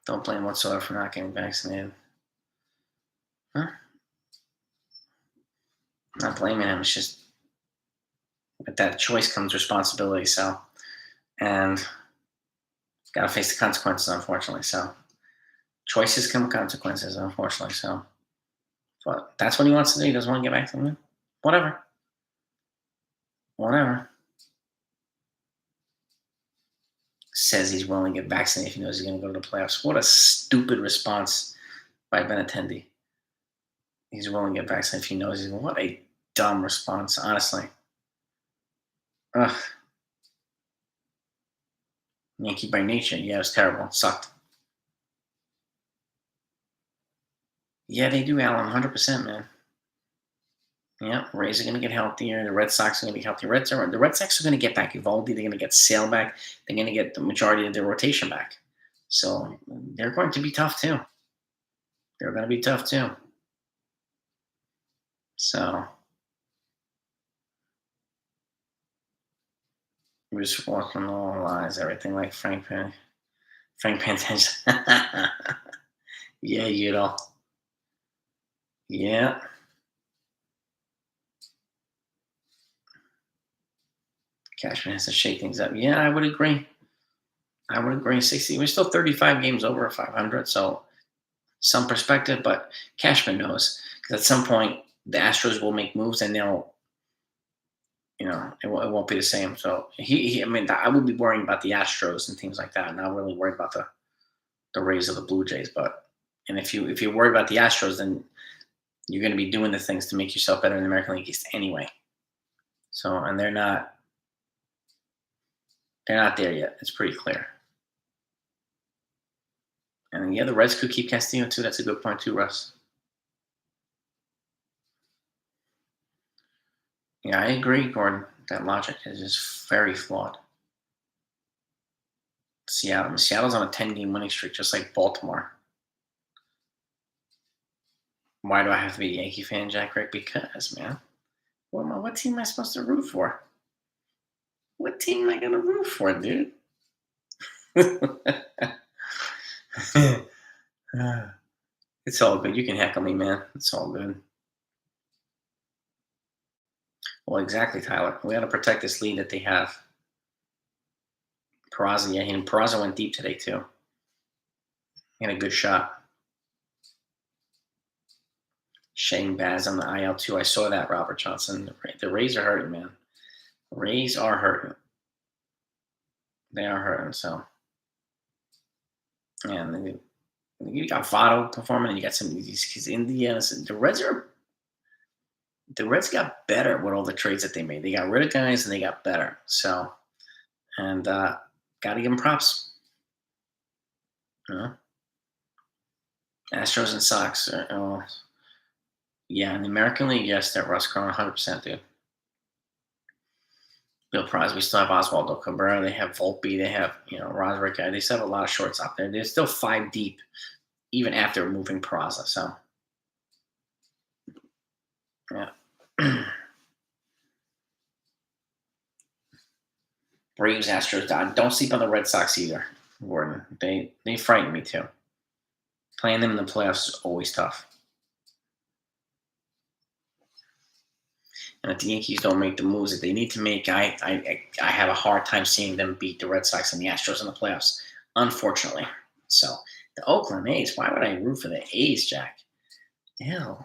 Don't blame whatsoever for not getting vaccinated. Huh? Not blaming him. It's just with that choice comes responsibility. So, and got to face the consequences, unfortunately. So, choices come with consequences, unfortunately. So, but that's what he wants to do. He doesn't want to get vaccinated. Whatever. Says he's willing to get vaccinated if he knows he's going to go to the playoffs. What a stupid response by Benintendi. He's willing to get vaccinated if he knows what a dumb response, honestly. Ugh. Yankee by nature. Yeah, it was terrible. It sucked. Yeah, they do, Alan. 100%, man. Yeah, Rays are going to get healthier. The Red Sox are going to be healthier. The Red Sox are going to get back Evaldi. They're going to get Sale back. They're going to get the majority of their rotation back. So they're going to be tough, too. They're going to be tough, too. So we're just walking all lies, everything like Frank Penny. Frank Pantenge. Yeah, you know. Yeah. Cashman has to shake things up. Yeah, I would agree. I would agree. 60. We're still 35 games over 500, so some perspective, but Cashman knows because at some point the Astros will make moves and they'll, it won't be the same. So I mean, I would be worrying about the Astros and things like that, not really worried about the Rays or the Blue Jays. But and if you're worried about the Astros, then you're going to be doing the things to make yourself better in the American League East anyway. So and they're not there yet. It's pretty clear. And yeah, the Reds could keep Castillo too. That's a good point too, Russ. Yeah, I agree, Gordon. That logic is just very flawed. Seattle's on a 10-game winning streak, just like Baltimore. Why do I have to be a Yankee fan, Jack Rick? Because, man, what team am I supposed to root for? What team am I gonna root for, dude? It's all good. You can heckle me, man. It's all good. Well, exactly, Tyler. We got to protect this lead that they have. Peraza, yeah, and Peraza went deep today too. He had a good shot. Shane Baz on the IL too. I saw that, Robert Johnson. The Rays are hurting, man. Rays are hurting. They are hurting. So, and you got Votto performing, and you got some of these Indians. The Reds got better with all the trades that they made. They got rid of guys and they got better. So, and got to give them props. You know? Astros and Sox. Yeah, in the American League, yes, that Russ Crowe, 100%, dude. Bill Prize, we still have Oswaldo Cabrera. They have Volpe. They have, Rosrick. They still have a lot of shorts out there. They're still five deep, even after moving Peraza. So, yeah. Braves, Astros, don't sleep on the Red Sox either, Gordon. They frighten me too. Playing them in the playoffs is always tough. And if the Yankees don't make the moves that they need to make, I have a hard time seeing them beat the Red Sox and the Astros in the playoffs, unfortunately. So the Oakland A's, why would I root for the A's, Jack? Ew.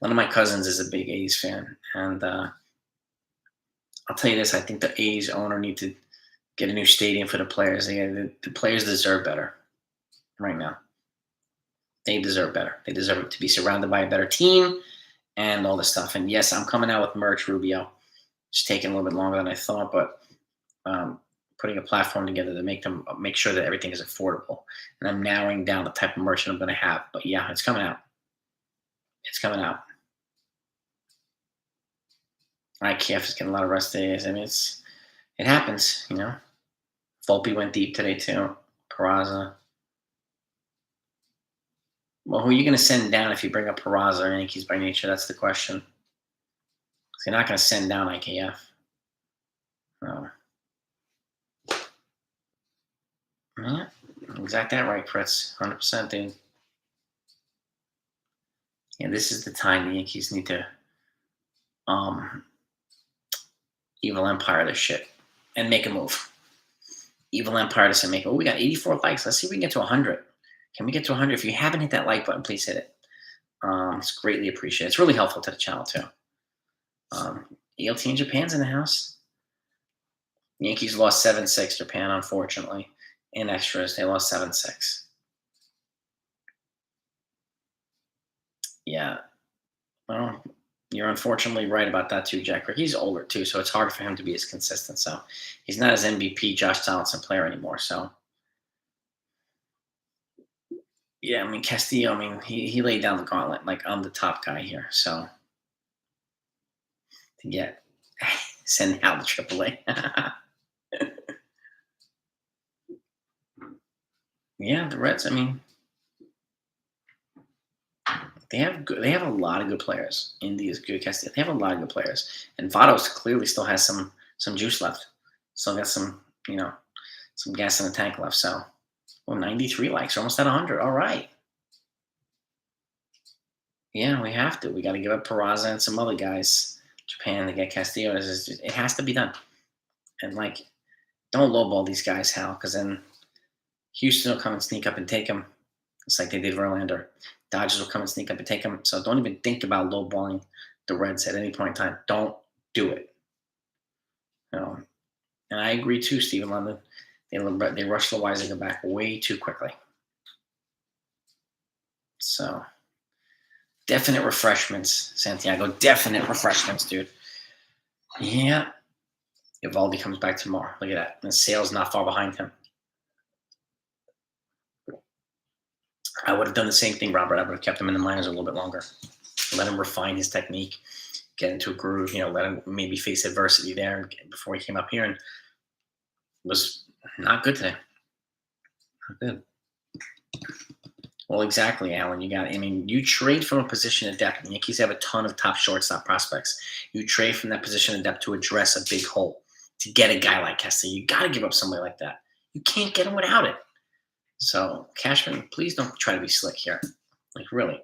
One of my cousins is a big A's fan, and I'll tell you this: I think the A's owner need to get a new stadium for the players. The players deserve better right now. They deserve better. They deserve to be surrounded by a better team and all this stuff. And yes, I'm coming out with merch, Rubio. It's taking a little bit longer than I thought, but putting a platform together to make sure that everything is affordable. And I'm narrowing down the type of merch that I'm going to have. But yeah, it's coming out. It's coming out. IKF is getting a lot of rest days. I mean, it happens, Volpe went deep today too. Peraza. Well, who are you going to send down if you bring up Peraza or Yankees by nature? That's the question. You're not going to send down IKF. No. Yeah, exactly that right, Fritz. 100%, dude. Yeah, this is the time the Yankees need to Evil Empire this shit and make a move. Evil Empire to make. Oh, we got 84 likes. Let's see if we can get to 100. Can we get to 100? If you haven't hit that like button, please hit it. It's greatly appreciated. It's really helpful to the channel too. ELT in Japan's in the house. Yankees lost 7-6. Japan, unfortunately, in extras, they lost 7-6. Yeah. Well, you're unfortunately right about that too, Jack. He's older too, so it's hard for him to be as consistent. So he's not as MVP Josh Donaldson player anymore. So yeah, I mean Castillo. I mean he laid down the gauntlet. Like I'm the top guy here. So to get send out the AAA. Yeah, the Reds. I mean, they have a lot of good players. Indy is good. Castillo. They have a lot of good players, and Vados clearly still has some juice left. Still got some some gas in the tank left. So Well, 93 likes, almost at 100. All right. Yeah, we have to. We got to give up Peraza and some other guys, Japan, to get Castillo. It has to be done. And, like, don't lowball these guys, Hal, because then Houston will come and sneak up and take him. It's like they did Verlander. Dodgers will come and sneak up and take him. So don't even think about lowballing the Reds at any point in time. Don't do it. You know, and I agree too, Stephen London. They rushed Loisaga back way too quickly. So definite refreshments, Santiago. Definite refreshments, dude. Yeah. Evaldi comes back tomorrow. Look at that. And Sale's not far behind him. I would have done the same thing, Robert. I would have kept him in the minors a little bit longer. Let him refine his technique, get into a groove, let him maybe face adversity there before he came up here, and was not good today. Not good. Well, exactly, Alan. You trade from a position of depth. The Yankees have a ton of top shortstop prospects. You trade from that position of depth to address a big hole. To get a guy like Castillo, you got to give up somebody like that. You can't get him without it. So, Cashman, please don't try to be slick here. Like, really.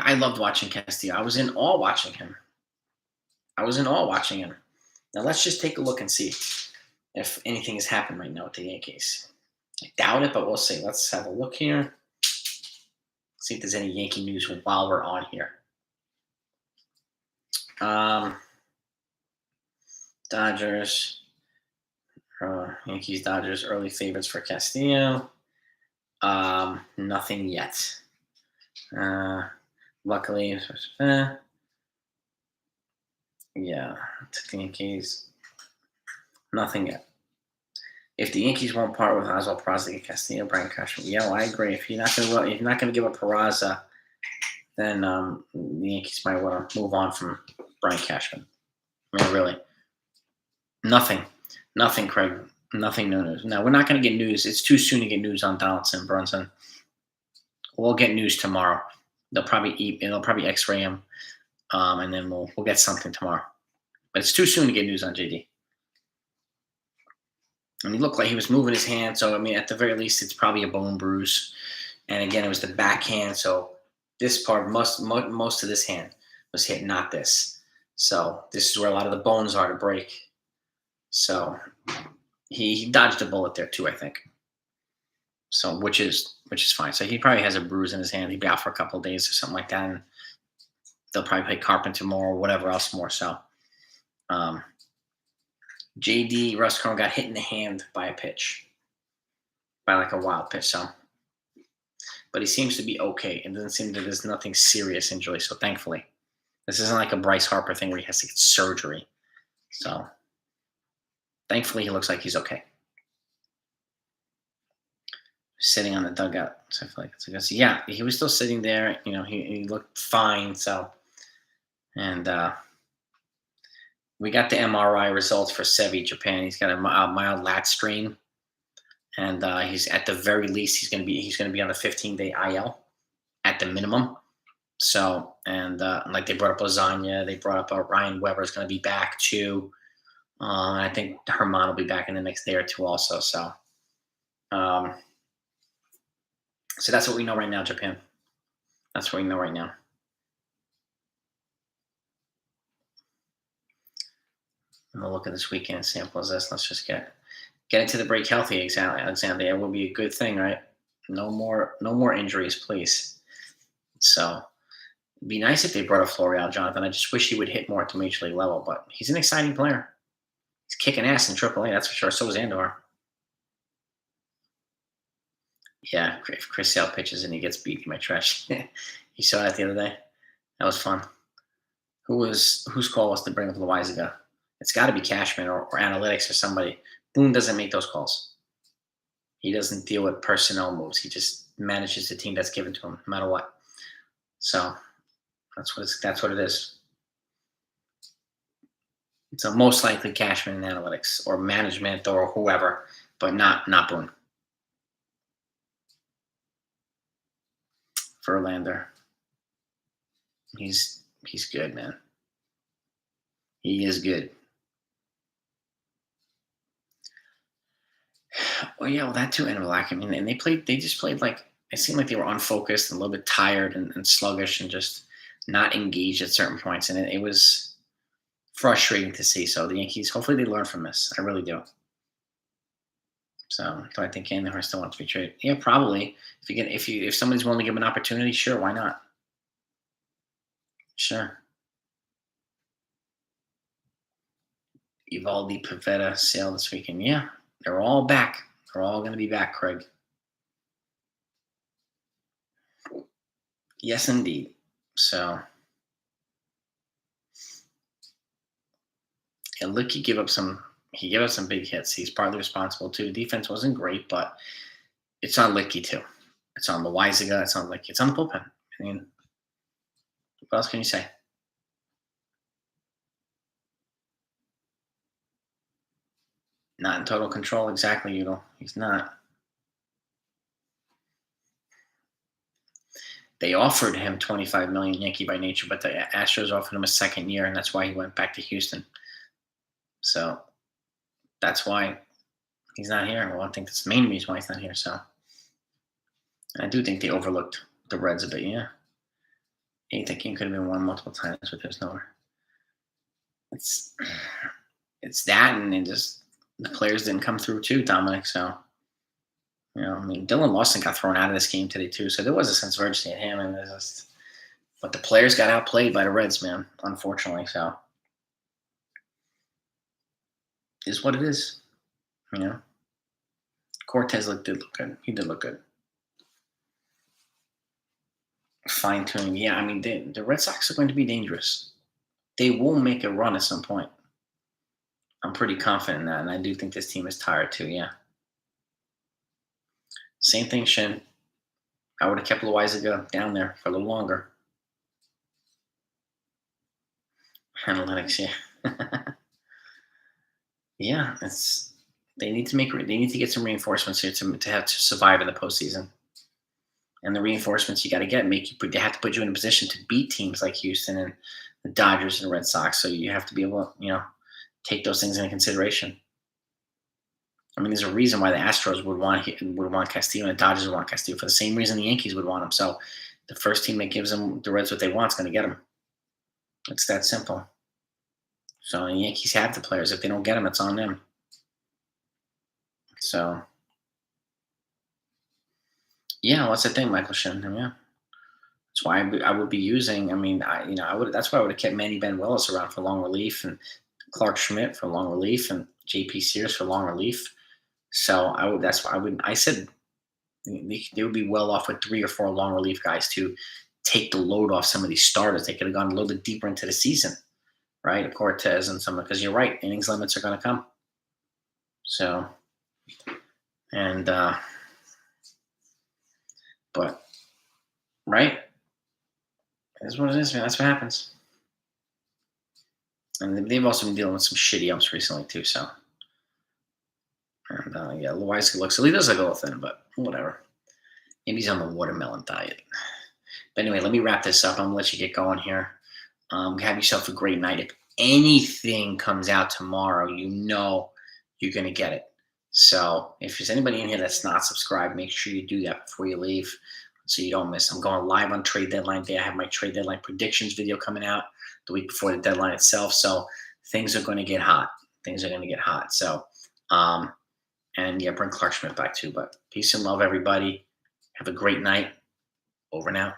I loved watching Castillo. I was in awe watching him. Now, let's just take a look and see if anything has happened right now with the Yankees. I doubt it, but we'll see. Let's have a look here. See if there's any Yankee news while we're on here. Dodgers. Yankees, Dodgers, early favorites for Castillo. Nothing yet. Luckily, yeah, the Yankees. Nothing yet. If the Yankees won't part with Oswald Peraza, Castillo, Brian Cashman, yeah, well, I agree. If you're not going to give up Peraza, then the Yankees might want to move on from Brian Cashman. I mean, really, nothing, Craig. Nothing, no news. No, we're not going to get news. It's too soon to get news on Donaldson, Brunson. We'll get news tomorrow. They'll probably X-ray him, and then we'll get something tomorrow. But it's too soon to get news on JD. And he looked like he was moving his hand, so I mean, at the very least, it's probably a bone bruise. And again, it was the backhand, so this part, most of this hand was hit, not this. So this is where a lot of the bones are to break. So he dodged a bullet there too, I think. So which is fine. So he probably has a bruise in his hand. He'd be out for a couple of days or something like that, and they'll probably play Carpenter more or whatever else more. So JD Roscoe got hit in the hand by a pitch, by like a wild pitch. So, but he seems to be okay. It doesn't seem that there's nothing serious injury. So thankfully, this isn't like a Bryce Harper thing where he has to get surgery. So thankfully, he looks like he's okay. Sitting on the dugout. So I feel like it's a good. Yeah, he was still sitting there. He looked fine. So, and we got the MRI results for Sevi, Japan. He's got a mild lat strain, and he's at the very least he's going to be on the 15-day IL at the minimum. So, and like they brought up Lasagna, they brought up Ryan Weber's going to be back too. And I think Herman will be back in the next day or two also. So, so that's what we know right now, Japan. That's what we know right now. And we'll look at this weekend sample as this. Let's just get into the break healthy, Alexander. It will be a good thing, right? No more injuries, please. So it'd be nice if they brought up Florial, Jonathan. I just wish he would hit more at the major league level, but he's an exciting player. He's kicking ass in AAA, that's for sure. So is Andor. Yeah, if Chris Sale pitches and he gets beat, he might trash. You saw that the other day. That was fun. Whose call was to bring up Loisaga? It's got to be Cashman or analytics or somebody. Boone doesn't make those calls. He doesn't deal with personnel moves. He just manages the team that's given to him, no matter what. So that's what it is. So most likely Cashman and analytics or management or whoever, but not Boone. Verlander. He's good, man. He is good. Well, yeah, well, that too, and I mean, and they just played like it seemed like they were unfocused and a little bit tired and sluggish and just not engaged at certain points, and it was frustrating to see. So the Yankees, hopefully, they learn from this. I really do. So, do I think Andujar still wants to be traded? Yeah, probably. If somebody's willing to give him an opportunity, sure, why not? Sure. Evaldi, Pavetta, Sale this weekend. Yeah, they're all back. They're all going to be back, Craig. Yes, indeed. So, and look, he gave up some big hits. He's partly responsible too. Defense wasn't great, but it's on Licky too. It's on Loisaga. It's on Licky. It's on the bullpen. I mean, what else can you say? Not in total control, exactly, Udall. He's not. They offered him 25 million Yankee by nature, but the Astros offered him a second year, and that's why he went back to Houston. So that's why he's not here. Well, I think that's the main reason why he's not here. So I do think they overlooked the Reds a bit. Yeah, I think he could have been won multiple times, but there's nowhere. It's it's that, and it just the players didn't come through too, Dominic. So I mean, Dylan Lawson got thrown out of this game today too, so there was a sense of urgency at him, and but the players got outplayed by the Reds, man. Unfortunately, so is what it is. You know, Cortez did look good. He did look good. Fine tuning, yeah. I mean, the Red Sox are going to be dangerous. They will make a run at some point. I'm pretty confident in that, and I do think this team is tired too. Yeah. Same thing, Shin. I would have kept Loisaga down there for a little longer. Analytics, yeah. Yeah, it's they need to get some reinforcements here to have to survive in the postseason. And the reinforcements you got to get they have to put you in a position to beat teams like Houston and the Dodgers and the Red Sox. So you have to be able to take those things into consideration. I mean, there's a reason why the Astros would want Castillo and the Dodgers would want Castillo for the same reason the Yankees would want him. So the first team that gives them the Reds what they want is going to get them. It's that simple. So the Yankees have the players. If they don't get them, it's on them. So yeah, well, that's the thing, Michael Shin. Yeah, that's why I would be using. I mean, I would. That's why I would have kept Manny Ben Willis around for long relief and Clark Schmidt for long relief and J.P. Sears for long relief. So I would. That's why I would. I said they would be well off with 3 or 4 long relief guys to take the load off some of these starters. They could have gone a little bit deeper into the season, right? Cortez and some because you're right, innings limits are going to come. So, and but right, that's what it is, man. That's what happens. And they've also been dealing with some shitty ups recently too. So, and yeah, Loisaga looks. He does look a little thin, but whatever. Maybe he's on the watermelon diet. But anyway, let me wrap this up. I'm gonna let you get going here. Have yourself a great night. If anything comes out tomorrow, you're gonna get it. So if there's anybody in here that's not subscribed, make sure you do that before you leave, so you don't miss. I'm going live on trade deadline day. I have my trade deadline predictions video coming out the week before the deadline itself. So things are going to get hot. So, and yeah, bring Clark Schmidt back too. But peace and love, everybody. Have a great night. Over now.